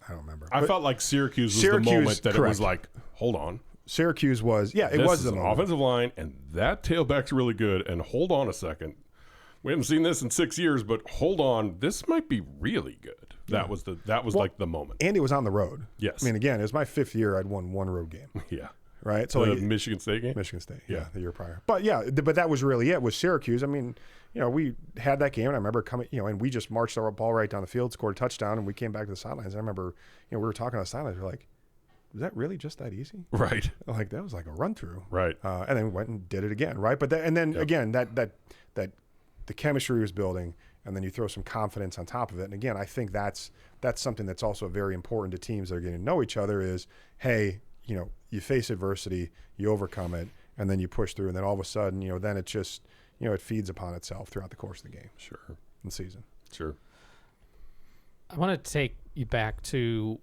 I don't remember. I felt like Syracuse was the moment that it was like, hold on. Syracuse was, it this was is the an moment. offensive line, and that tailback's really good. And hold on a second, we haven't seen this in 6 years, but hold on, this might be really good. That was like the moment. And it was on the road. Yes. I mean, again, it was my 5th year. I'd won one road game. Yeah. Right. So the Michigan State game. Michigan State. Yeah, the year prior. But yeah, but that was really it. Was Syracuse. I mean, we had that game, and I remember coming, and we just marched our ball right down the field, scored a touchdown, and we came back to the sidelines. I remember, we were talking on the sidelines. We're like, was that really just that easy? Right. Like that was like a run through. Right. And then we went and did it again. Right. But again, that the chemistry was building, and then you throw some confidence on top of it. And again, I think that's something that's also very important to teams that are getting to know each other. Is, hey, you you face adversity, you overcome it, and then you push through, and then all of a sudden, then it just, it feeds upon itself throughout the course of the game. Sure. And season. Sure. I want to take you back to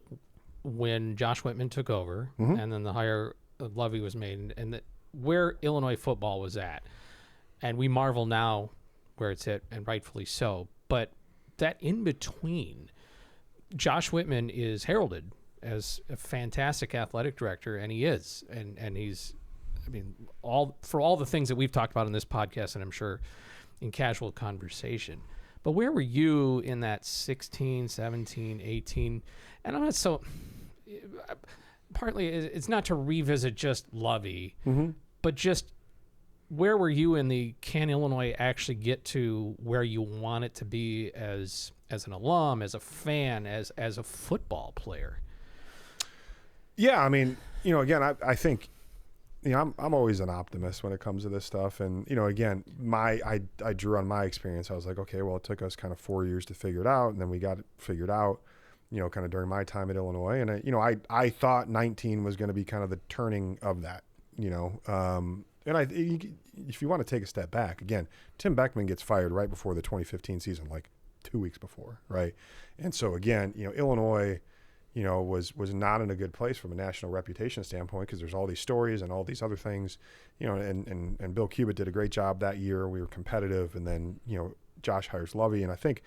when Josh Whitman took over, and then the hire of Lovey was made, and where Illinois football was at. And we marvel now where it's at, and rightfully so. But that in between, Josh Whitman is heralded as a fantastic athletic director, and he is. And he's, I mean, all the things that we've talked about in this podcast, and I'm sure in casual conversation. But where were you in that 16, 17, 18? And I'm not so, partly it's not to revisit just Lovey, but just where were you in the, can Illinois actually get to where you want it to be as an alum, as a fan, as a football player? Yeah, I mean, again, I think, I'm always an optimist when it comes to this stuff. And, again, I drew on my experience. I was like, okay, well, it took us kind of 4 years to figure it out. And then we got it figured out, kind of during my time at Illinois. And, I thought 19 was going to be kind of the turning of that, and if you want to take a step back, again, Tim Beckman gets fired right before the 2015 season, like 2 weeks before. Right. And so again, Illinois, was not in a good place from a national reputation standpoint, because there's all these stories and all these other things, and Bill Cubitt did a great job that year. We were competitive, and then, Josh hires Lovey. And I think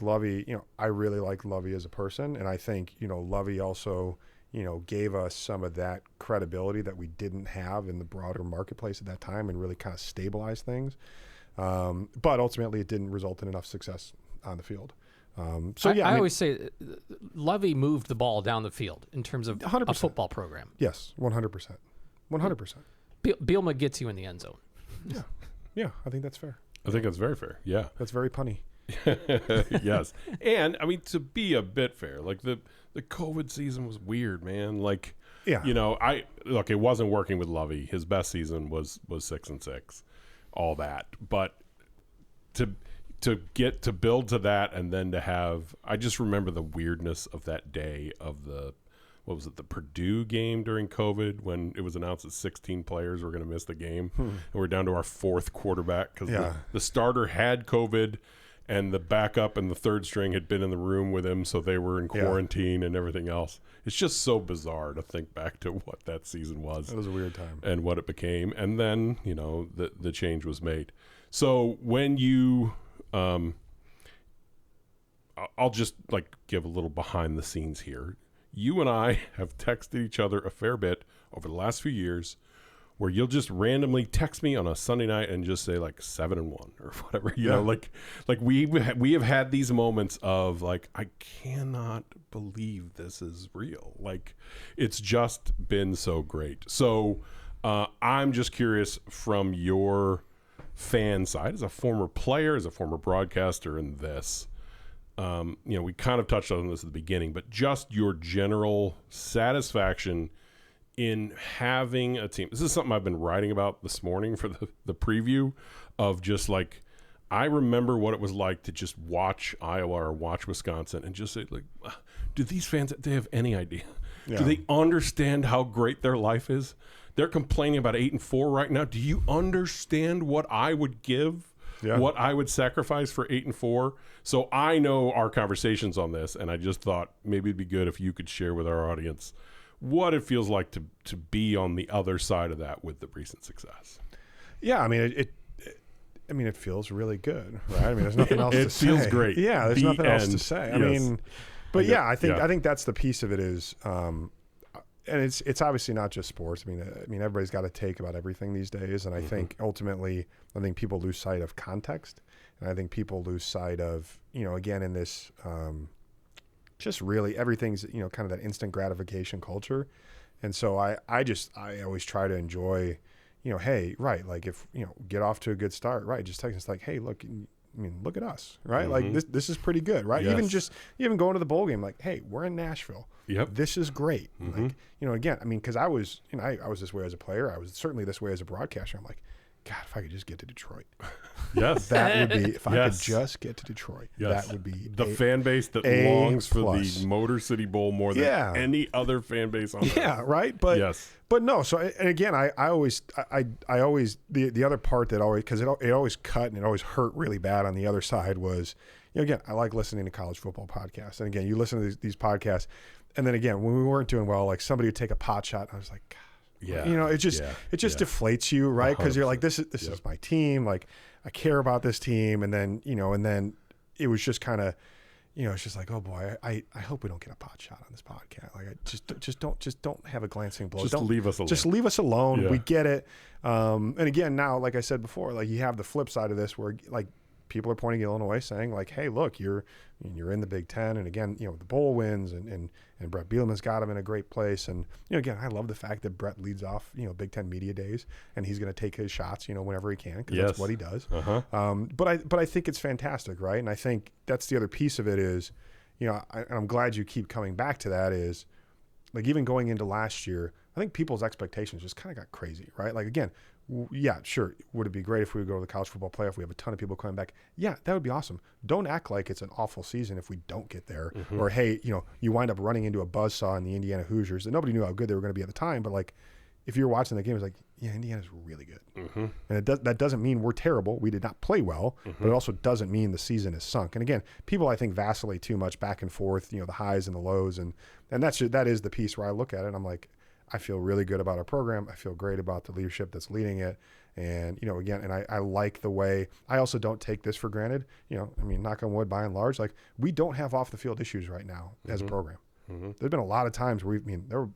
Lovey, I really like Lovey as a person. And I think, Lovey also, gave us some of that credibility that we didn't have in the broader marketplace at that time, and really kind of stabilized things. But ultimately it didn't result in enough success on the field. I always say Lovey moved the ball down the field in terms of 100%. a football program. Yes, 100%. 100%. Bielma gets you in the end zone. Yeah. Yeah, I think that's fair. I think that's very fair. Yeah. That's very punny. Yes. And I mean, to be a bit fair, like the COVID season was weird, man. Like, yeah, it wasn't working with Lovey. His best season was 6-6, all that. But to get to build to that, and then to have, I just remember the weirdness of that day of the Purdue game during COVID, when it was announced that 16 players were going to miss the game. And we're down to our fourth quarterback because the starter had COVID, and the backup and the third string had been in the room with him, so they were in quarantine and everything else. It's just so bizarre to think back to what that season was. It was a weird time. And what it became. And then, the change was made. So when you... I'll just give a little behind the scenes here. You and I have texted each other a fair bit over the last few years, where you'll just randomly text me on a Sunday night and just say 7-1 or whatever, we have had these moments of I cannot believe this is real. It's just been so great. So I'm just curious, from your fan side, as a former player, as a former broadcaster in this, we kind of touched on this at the beginning, but just your general satisfaction in having a team. This is something I've been writing about this morning for the preview of just I remember what it was like to just watch Iowa or watch Wisconsin and just say, do these fans, do they have any idea? Yeah. Do they understand how great their life is? They're complaining about 8-4 right now. Do you understand what I would give? Yeah. What I would sacrifice for 8-4? So I know our conversations on this, and I just thought maybe it'd be good if you could share with our audience what it feels like to be on the other side of that with the recent success. Yeah, I mean, it feels really good, right? I mean, there's nothing else to say. It feels great. Yeah, there's nothing else to say. Yes. I mean, but I think that's the piece of it is, and it's obviously not just sports. I mean, everybody's got a take about everything these days, and I think ultimately, people lose sight of context, and I think people lose sight of, again, in this, just really everything's, kind of that instant gratification culture. And so I always try to enjoy, hey, right, if, get off to a good start, right, just text us hey, look at us, right? This is pretty good, right? Yes. Even going to the bowl game, hey, we're in Nashville. Yep. This is great. Again, because I was this way as a player. I was certainly this way as a broadcaster. I'm God, if I could just get to Detroit. Yes. That would be, if I could just get to Detroit, that would be the fan base that longs for plus. the Motor City Bowl more than any other fan base on earth. Yeah, right. But but no. So and again, I always the other part that always, because it always cut and it always hurt really bad on the other side was, again, I like listening to college football podcasts, and again, you listen to these podcasts, and then again, when we weren't doing well, like somebody would take a pot shot, and I was like, God. Yeah. It just deflates you, right? Because you're like, this is my team. Like, I care about this team. And then, and then it was just kind of, it's just like, oh boy, I hope we don't get a pot shot on this podcast. Like, just don't have a glancing blow. Just leave us alone. Just leave us alone. Yeah. We get it. And again, now, like I said before, like you have the flip side of this where like people are pointing at Illinois saying like, hey, look, you're in the Big Ten. And again, the bowl wins and Brett Bielema's got him in a great place. And, again, I love the fact that Brett leads off, Big Ten media days, and he's going to take his shots, whenever he can, because that's what he does. But I think it's fantastic, right? And I think that's the other piece of it is, I'm glad you keep coming back to that is, like, even going into last year, I think people's expectations just kind of got crazy, right? Like, again, yeah, sure. Would it be great if we would go to the college football playoff? We have a ton of people coming back. Yeah, that would be awesome. Don't act like it's an awful season if we don't get there. Or, hey, you wind up running into a buzzsaw in the Indiana Hoosiers that nobody knew how good they were going to be at the time. But, like, if you're watching the game, it's like, yeah, Indiana's really good. And that doesn't mean we're terrible. We did not play well, but it also doesn't mean the season is sunk. And, again, people, I think, vacillate too much back and forth, the highs and the lows. And that is the piece where I look at it and I'm like, I feel really good about our program. I feel great about the leadership that's leading it. And, again, and I like the way I also don't take this for granted. Knock on wood, by and large, like we don't have off the field issues right now as a program. There's been a lot of times where there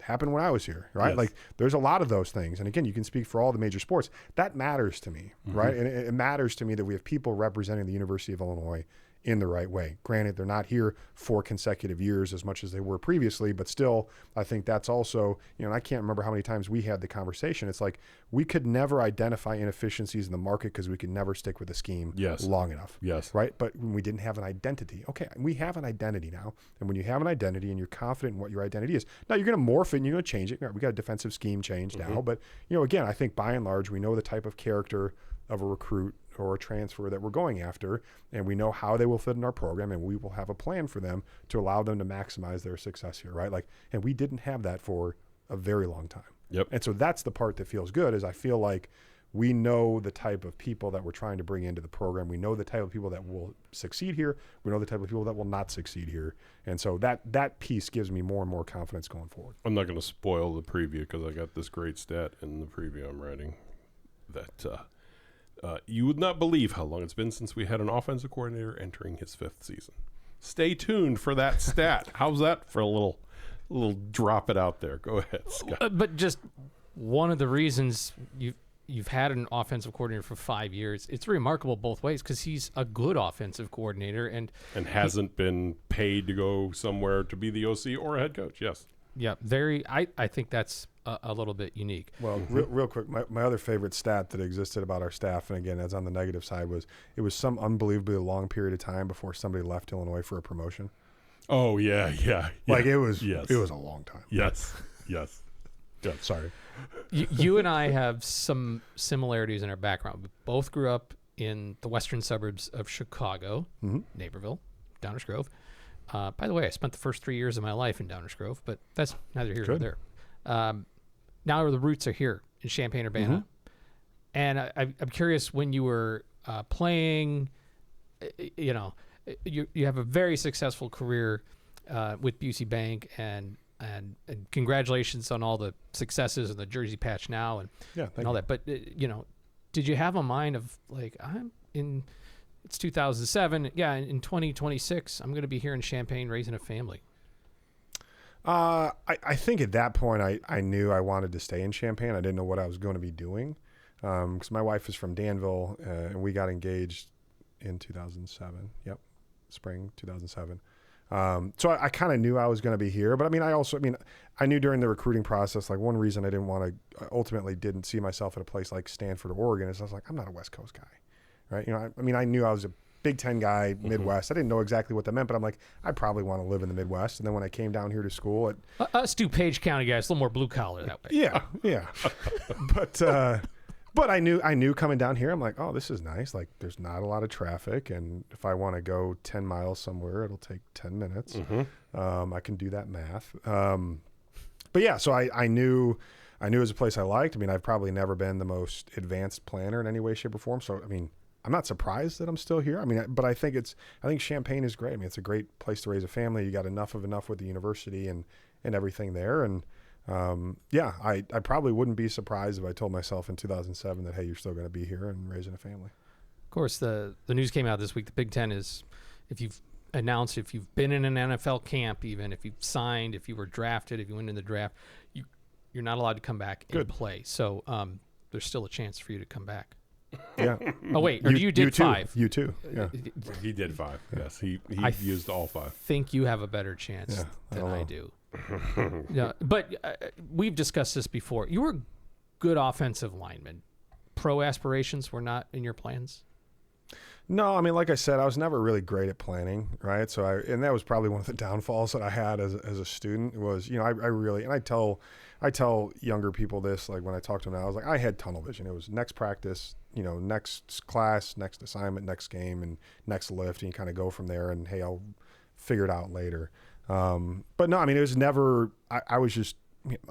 happened when I was here, right? Yes. Like there's a lot of those things. And again, you can speak for all the major sports. That matters to me, right? And it matters to me that we have people representing the University of Illinois in the right way. Granted, they're not here 4 consecutive years as much as they were previously, but still, I think that's also, and I can't remember how many times we had the conversation. It's like we could never identify inefficiencies in the market because we could never stick with the scheme long enough. Yes. Right? But when we didn't have an identity, okay, we have an identity now. And when you have an identity and you're confident in what your identity is, now you're going to morph it and you're going to change it. We got a defensive scheme change now. But, again, I think by and large, we know the type of character of a recruit or a transfer that we're going after, and we know how they will fit in our program, and we will have a plan for them to allow them to maximize their success here, right? Like, and we didn't have that for a very long time. Yep. And so that's the part that feels good is I feel like we know the type of people that we're trying to bring into the program. We know the type of people that will succeed here. We know the type of people that will not succeed here. And so that piece gives me more and more confidence going forward. I'm not going to spoil the preview because I got this great stat in the preview I'm writing that you would not believe how long it's been since we had an offensive coordinator entering his 5th season. Stay tuned for that stat. How's that for a little drop it out there? Go ahead, Scott. But just one of the reasons you've had an offensive coordinator for 5 years, it's remarkable both ways because he's a good offensive coordinator and hasn't been paid to go somewhere to be the OC or a head coach. Yes. Yeah, I think that's a little bit unique. Well, real quick, my other favorite stat that existed about our staff, and again, as on the negative side, was it was some unbelievably long period of time before somebody left Illinois for a promotion. Oh yeah. Like it was a long time. Yes. Yeah, sorry. You and I have some similarities in our background. We both grew up in the western suburbs of Chicago, Naperville, Downers Grove. By the way, I spent the first 3 years of my life in Downers Grove, but that's neither here nor there. Now the roots are here in Champaign-Urbana. And I'm curious, when you were playing, you have a very successful career with Busey Bank, and congratulations on all the successes and the jersey patch now and all that. But, did you have a mind of like, it's 2007. Yeah, in 2026, I'm going to be here in Champaign raising a family. I think at that point I knew I wanted to stay in Champaign. I didn't know what I was going to be doing because my wife is from Danville and we got engaged in 2007. Yep, spring 2007. So I kind of knew I was going to be here. But I knew during the recruiting process, like one reason I didn't want to ultimately didn't see myself at a place like Stanford or Oregon is I was like, I'm not a West Coast guy. Right. I knew I was a Big Ten guy, Midwest. I didn't know exactly what that meant, but I'm like, I probably want to live in the Midwest. And then when I came down here to school, us DuPage County guys, a little more blue collar that way. Yeah. But I knew coming down here, I'm like, oh, this is nice. Like, there's not a lot of traffic, and if I want to go 10 miles somewhere, it'll take 10 minutes. I can do that math. But yeah, so I knew it was a place I liked. I mean, I've probably never been the most advanced planner in any way, shape, or form. So I mean, I'm not surprised that I'm still here. I mean, but I think Champaign is great. I mean, it's a great place to raise a family. You got enough with the university and everything there, and I probably wouldn't be surprised if I told myself in 2007 that, hey, you're still going to be here and raising a family. Of course, the news came out this week. The Big Ten is, if you've announced, if you've been in an NFL camp, even if you've signed, if you were drafted, if you went in the draft, you're not allowed to come back and play. So there's still a chance for you to come back. Yeah. Oh wait, or you did 5. You too. Yeah. He did 5. Yes, he used all 5. I think you have a better chance than I do. Yeah, but we've discussed this before. You were a good offensive lineman. Pro aspirations were not in your plans? No, I mean, like I said, I was never really great at planning, right? So and that was probably one of the downfalls that I had as a student was, I really, and I tell younger people this, like when I talk to them now, I was like, I had tunnel vision. It was next practice, next class, next assignment, next game, and next lift, and you kind of go from there, and hey, I'll figure it out later. But no, I mean, it was never, I was just,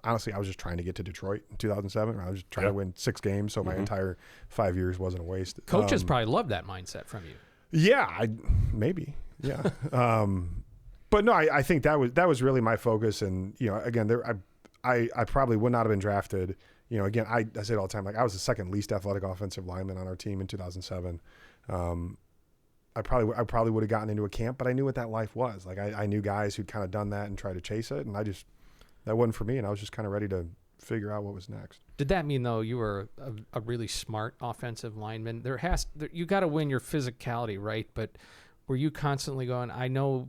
honestly, I was just trying to get to Detroit in 2007. I was just trying to win 6 games, so my entire 5 years wasn't a waste. Coaches probably love that mindset from you. Yeah, maybe. Yeah. But no, I think that was really my focus. And, again, I probably would not have been drafted. Again, I say it all the time, like I was the second least athletic offensive lineman on our team in 2007. I probably would have gotten into a camp, but I knew what that life was. Like I knew guys who'd kind of done that and tried to chase it, and that wasn't for me, and I was just kind of ready to figure out what was next. Did that mean, though, you were a really smart offensive lineman? You got to win your physicality, right? But were you constantly going, I know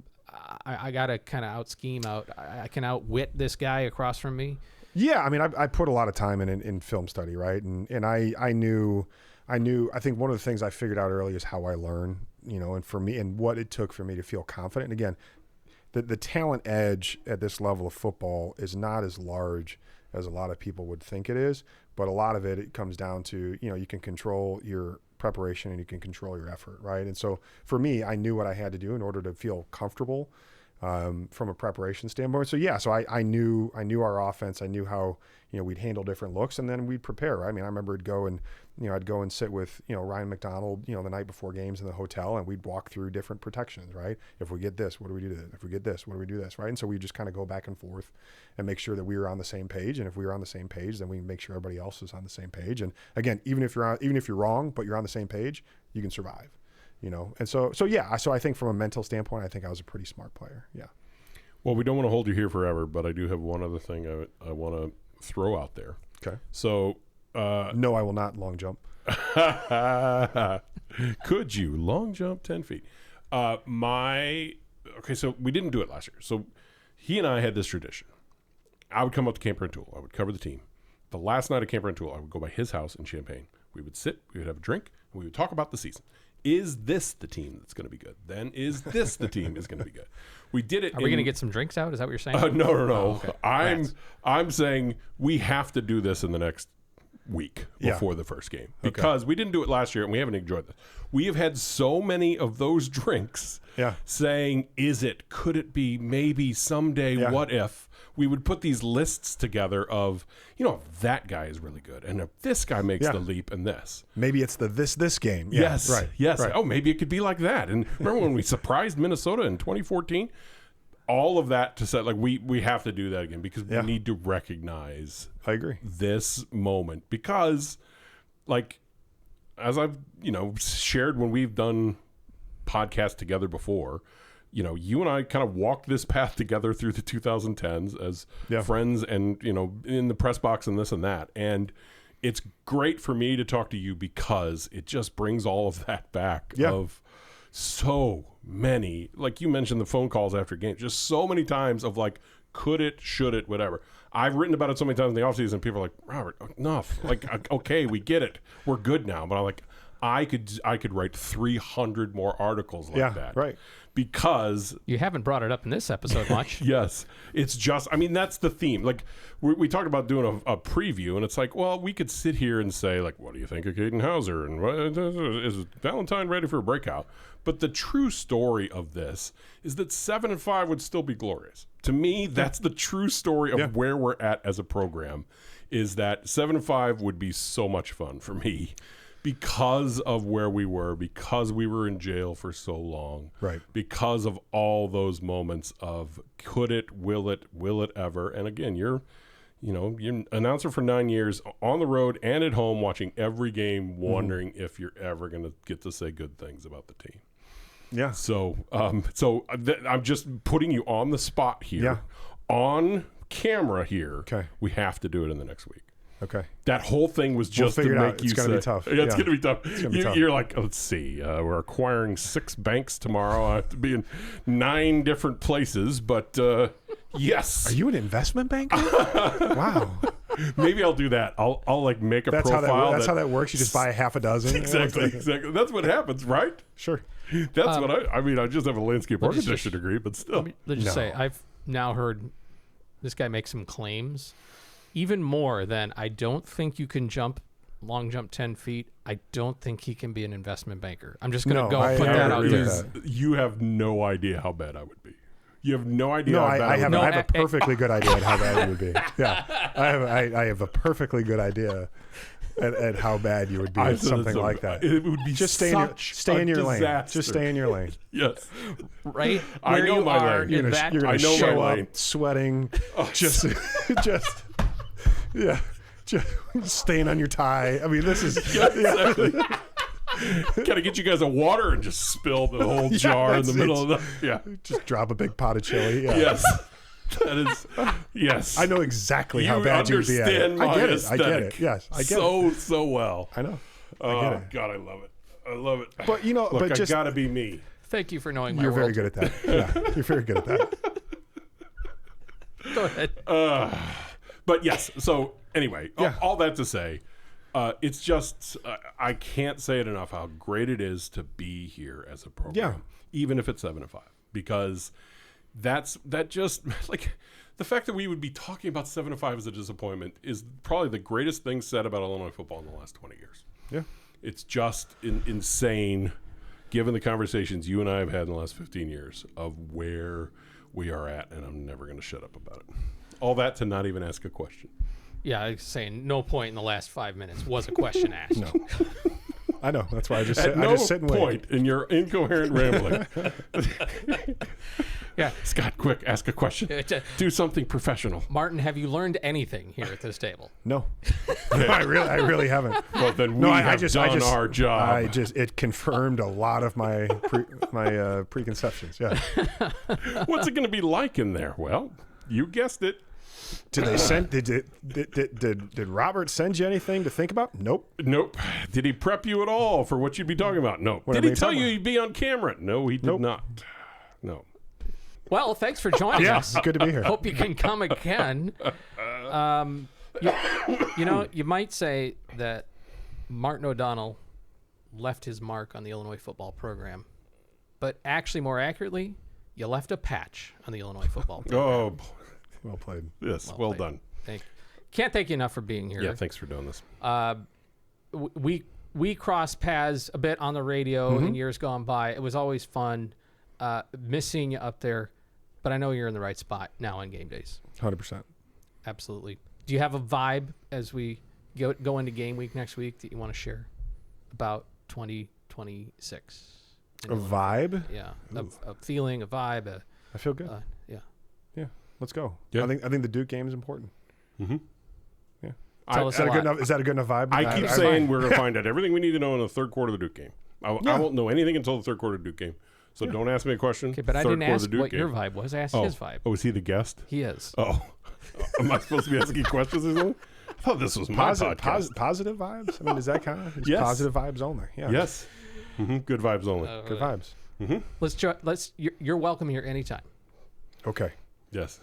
I got to kind of out-scheme out. I can outwit this guy across from me? Yeah, I mean, I put a lot of time in film study, right? And I knew, I think one of the things I figured out early is how I learn, and for me, and what it took for me to feel confident. And again, the talent edge at this level of football is not as large as a lot of people would think it is, but a lot of it comes down to, you can control your preparation and you can control your effort, right? And so for me, I knew what I had to do in order to feel comfortable from a preparation standpoint. So yeah, so I knew our offense. I knew how, we'd handle different looks, and then we'd prepare, right? I mean, I remember I'd go and sit with, Ryan McDonald, the night before games in the hotel, and we'd walk through different protections, right? If we get this, what do we do to it? If we get this, what do we do this, right? And so we just kind of go back and forth and make sure that we were on the same page. And if we were on the same page, then we make sure everybody else is on the same page. And again, even if you're wrong, but you're on the same page, you can survive, And so yeah, so I think from a mental standpoint, I think I was a pretty smart player. Yeah. Well, we don't want to hold you here forever, but I do have one other thing I want to throw out there. Okay. So, no, I will not long jump. Could you long jump 10 feet? Okay, so we didn't do it last year. So he and I had this tradition. I would come up to Camper and Tool. I would cover the team. The last night at Camper and Tool, I would go by his house in Champaign. We would sit, we would have a drink, and we would talk about the season. Is this the team that's going to be good? Then is this the team is going to be good? We did it. Are we going to get some drinks out? Is that what you're saying? No. Oh, okay. I'm saying we have to do this in the next week before the first game because we didn't do it last year and we haven't enjoyed this. We have had so many of those drinks saying, could it be, maybe someday, what if? We would put these lists together of, that guy is really good. And if this guy makes the leap in this. Maybe it's this game. Yeah, yes. Right. Yes. Right. Oh, maybe it could be like that. And remember when we surprised Minnesota in 2014? All of that to say, like, we have to do that again because we need to recognize I agree. This moment. Because, like, as I've, shared when we've done podcasts together before, you and I kind of walked this path together through the 2010s as friends and, in the press box and this and that. And it's great for me to talk to you because it just brings all of that back of so many, like you mentioned the phone calls after games, just so many times of like, could it, should it, whatever. I've written about it so many times in the offseason, people are like, Robert, enough. Like, okay, we get it. We're good now. But I'm like, I could write 300 more articles like that. Right. Because You haven't brought it up in this episode much. yes, it's just, I mean, that's the theme. Like, we talked about doing a preview, and it's like, well, we could sit here and say, like, what do you think of Caden Hauser? And is Valentine ready for a breakout? But the true story of this is that 7-5 would still be glorious. To me, that's the true story of where we're at as a program, is that 7-5 would be so much fun for me. Because of where we were, because we were in jail for so long, Right. because of all those moments of could it, will it ever? And again, you're an announcer for 9 years on the road and at home, watching every game, wondering if you're ever going to get to say good things about the team. Yeah. So, I'm just putting you on the spot here, on camera here. Okay. We have to do it in the next week. Okay. That whole thing was just to make you It's going to be tough. Yeah, it's going to be tough. It's gonna be tough. You're like, let's see, we're acquiring 6 banks tomorrow. I have to be in 9 different places, but yes. Are you an investment banker? Wow. Maybe I'll do that. I'll like make a That's profile. that's how that works. You just buy a half a dozen. Exactly. That's what happens, right? Sure. That's what I mean, I just have a landscape architecture degree, but still. Let's just say, I've now heard this guy make some claims. Even more than, I don't think you can long jump 10 feet. I don't think he can be an investment banker. I'm just going to put that out there. You have no idea how bad I would be. You have no idea No, how bad I have a be. perfectly good idea at how bad you would be. Yeah. I have a perfectly good idea at how bad you would be at something like that. It would be Just stay in your lane. Just stay in your lane. Yes. Right? I Where know you my are lane. You're in gonna, that you're gonna I know show my up lane. sweating, just stain on your tie. I mean, this is Exactly. Gotta get you guys a water and just spill the whole jar in the middle of the just drop a big pot of chili. Yeah. Yes. That is yes. I know exactly how You bad you'd be at it. understand my I get it. aesthetic Yes, I get it. so well. I know. Oh God, I love it. I love it. But Look, but I just gotta be me. Thank you for knowing my you're world. very good at that. Yeah, you're very good at that. Go ahead. But yes, so anyway, all that to say, it's just, I can't say it enough how great it is to be here as a program, even if it's 7-5, because that just, like, the fact that we would be talking about 7-5 as a disappointment is probably the greatest thing said about Illinois football in the last 20 years. Yeah. It's just insane, given the conversations you and I have had in the last 15 years of where we are at, and I'm never going to shut up about it. All that to not even ask a question. Yeah, I was saying no point in the last 5 minutes was a question asked. No. I know. That's why I just At sit, no I just sit and wait. point in your incoherent rambling. Yeah. Scott, quick, ask a question. Do something professional. Martin, have you learned anything here at this table? No. No, I really haven't. Well, then No, we I have just our job. it confirmed a lot of my preconceptions. Yeah. What's it going to be like in there? Well, you guessed it. Did they send? Did Robert send you anything to think about? Nope. Nope. Did he prep you at all for what you'd be talking about? No. What Did are he we tell talking you about? you'd be on camera? No, he did Nope. not. No. Well, thanks for joining Yeah, us. it's good to be here. Hope you can come again. You know, you might say that Martin O'Donnell left his mark on the Illinois football program, but actually, more accurately, you left a patch on the Illinois football program. Oh, boy. Well played. Yes. Well played. done. Can't thank you enough for being here. Yeah, thanks for doing this. We crossed paths a bit on the radio in years gone by. It was always fun. Missing you up there, but I know you're in the right spot now on game days. 100%. Absolutely. Do you have a vibe as we go into game week next week that you want to share about 2026? A vibe? Yeah, a feeling, a vibe. I feel good. Yeah. Yeah. Let's go. Yeah. I think the Duke game is important. Mm-hmm. Yeah. Tell us a lot. Is that a good enough vibe? I keep saying we're going to find out everything we need to know in the third quarter of the Duke game. I won't know anything until the third quarter of the Duke game. So don't ask me a question. Okay, but I Third didn't quarter of ask the Duke what your game. vibe was. I asked his vibe. Oh, is he the guest? He is. Oh. Am I supposed to be asking questions or something? I thought this was my podcast. Positive vibes? I mean, does that count? It's Yes. Positive vibes only. Yeah. Yes. Good vibes only. Good vibes. You're welcome here anytime. Okay. Yes.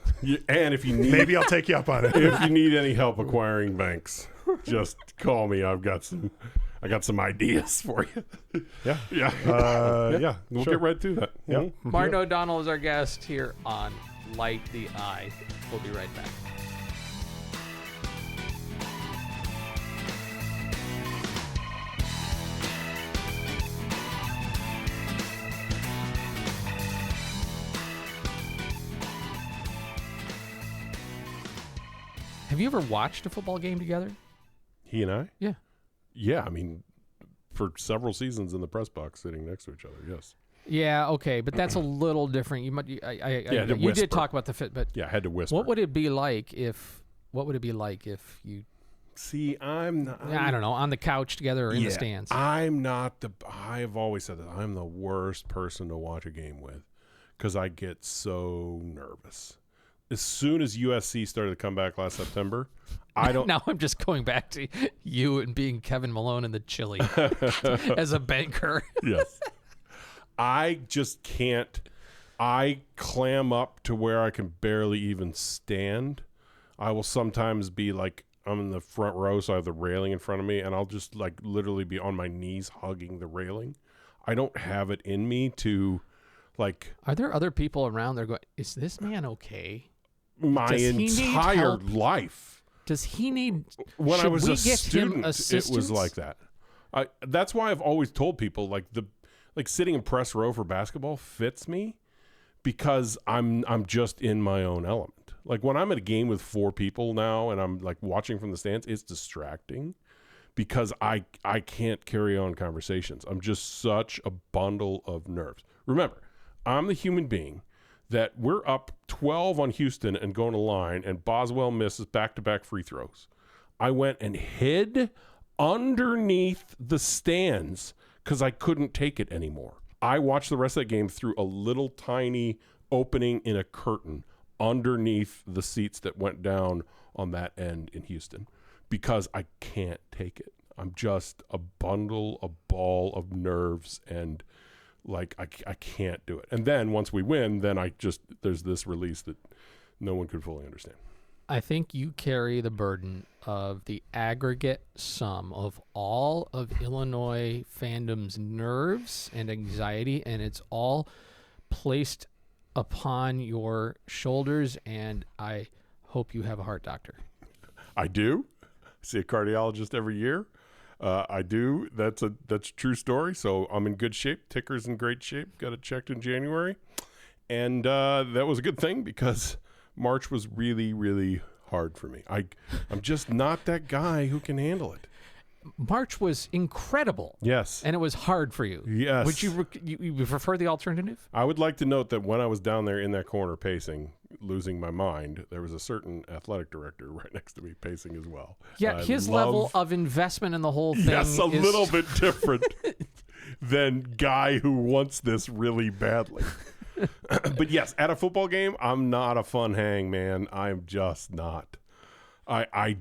And if you need Maybe I'll take you up on it. if you need any help acquiring banks, just call me. I've got some I got some ideas for you. Yeah. Yeah. We'll sure. get right through that. Yep. Mhm. Martin O'Donnell is our guest here on Light the Eye. We'll be right back. Have you ever watched a football game together? He and I? Yeah. Yeah, I mean, for several seasons in the press box sitting next to each other, yes. Yeah, okay, but that's a little different. You might, to you whisper. did talk about the fit, but Yeah, I had to whisper. what would it be like if you? See, I'm not. I don't know, on the couch together or in the stands. I'm not I've always said that I'm the worst person to watch a game with because I get so nervous. As soon as USC started to come back last September, I don't. Now I'm just going back to you and being Kevin Malone in the chili as a banker. Yes. I just can't. I clam up to where I can barely even stand. I will sometimes be like, I'm in the front row, so I have the railing in front of me, and I'll just like literally be on my knees hugging the railing. I don't have it in me to like. Are there other people around there going, is this man okay? My Does he need entire help? life. Does he need? When I should was we a get him student, it assistance? was like that. That's why I've always told people like sitting in press row for basketball fits me because I'm just in my own element. Like when I'm at a game with 4 people now and I'm like watching from the stands, it's distracting because I can't carry on conversations. I'm just such a bundle of nerves. Remember, I'm the human being that we're up 12 on Houston and going to line, and Boswell misses back-to-back free throws. I went and hid underneath the stands because I couldn't take it anymore. I watched the rest of that game through a little tiny opening in a curtain underneath the seats that went down on that end in Houston because I can't take it. I'm just a ball of nerves, and like I can't do it. And then once we win, then there's this release that no one could fully understand. I think you carry the burden of the aggregate sum of all of Illinois fandom's nerves and anxiety, and it's all placed upon your shoulders, and I hope you have a heart doctor. I do. I see a cardiologist every year. I do. That's a true story. So I'm in good shape. Ticker's in great shape. Got it checked in January. And that was a good thing because March was really, really hard for me. I'm just not that guy who can handle it. March was incredible. Yes. And it was hard for you. Yes. Would you prefer the alternative? I would like to note that when I was down there in that corner pacing, losing my mind, there was a certain athletic director right next to me pacing as well. Yeah, his level of investment in the whole thing is a is little bit different than guy who wants this really badly. But yes, at a football game, I'm not a fun hang, man. I'm just not. I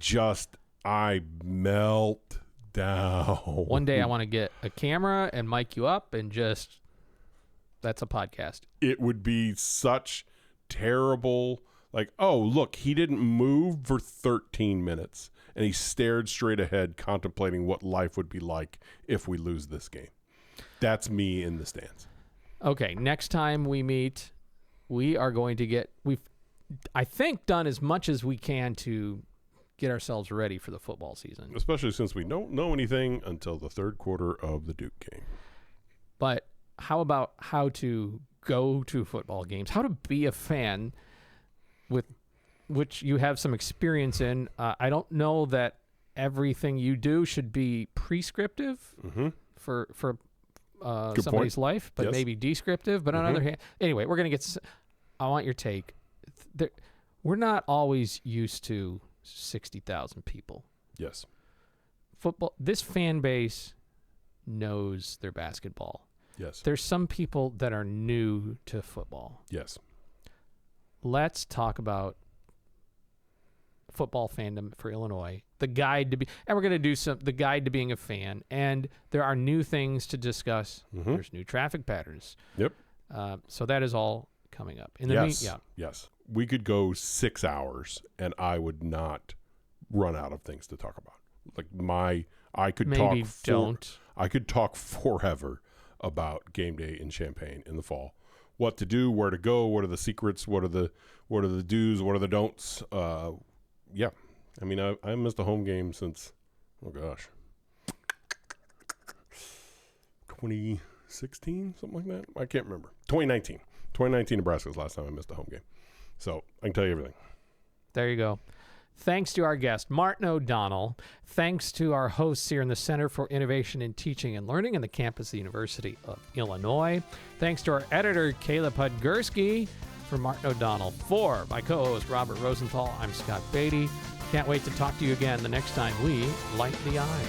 melt down. One day I want to get a camera and mic you up and that's a podcast. It would be such terrible, like, oh, look, he didn't move for 13 minutes and he stared straight ahead contemplating what life would be like if we lose this game. That's me in the stands. Okay, next time we meet, we are going to we've, I think, done as much as we can to get ourselves ready for the football season. Especially since we don't know anything until the third quarter of the Duke game. But how about how to go to football games? How to be a fan, with which you have some experience in. I don't know that everything you do should be prescriptive for somebody's life, but maybe descriptive. But on the other hand, anyway, we're going to get. I want your take. We're not always used to 60,000 people. Yes. Football. This fan base knows their basketball. Yes. There's some people that are new to football. Yes. Let's talk about football fandom for Illinois. The guide to be, and we're going to do the guide to being a fan. And there are new things to discuss. There's new traffic patterns. Yep. So that is all coming up. Yes. We could go 6 hours and I would not run out of things to talk about. Like I could Maybe talk. don't. I could talk forever about game day in Champaign in the fall. What to do, where to go, what are the secrets, what are the do's, what are the don'ts. Yeah, I mean, I missed a home game since, oh gosh, 2016, something like that. I can't remember. 2019 Nebraska was the last time I missed a home game. So I can tell you everything. There you go. Thanks to our guest, Martin O'Donnell. Thanks to our hosts here in the Center for Innovation in Teaching and Learning in the campus of the University of Illinois. Thanks to our editor, Kayla Podgorski. For Martin O'Donnell. For my co-host, Robert Rosenthal, I'm Scott Beatty. Can't wait to talk to you again the next time we light the eye.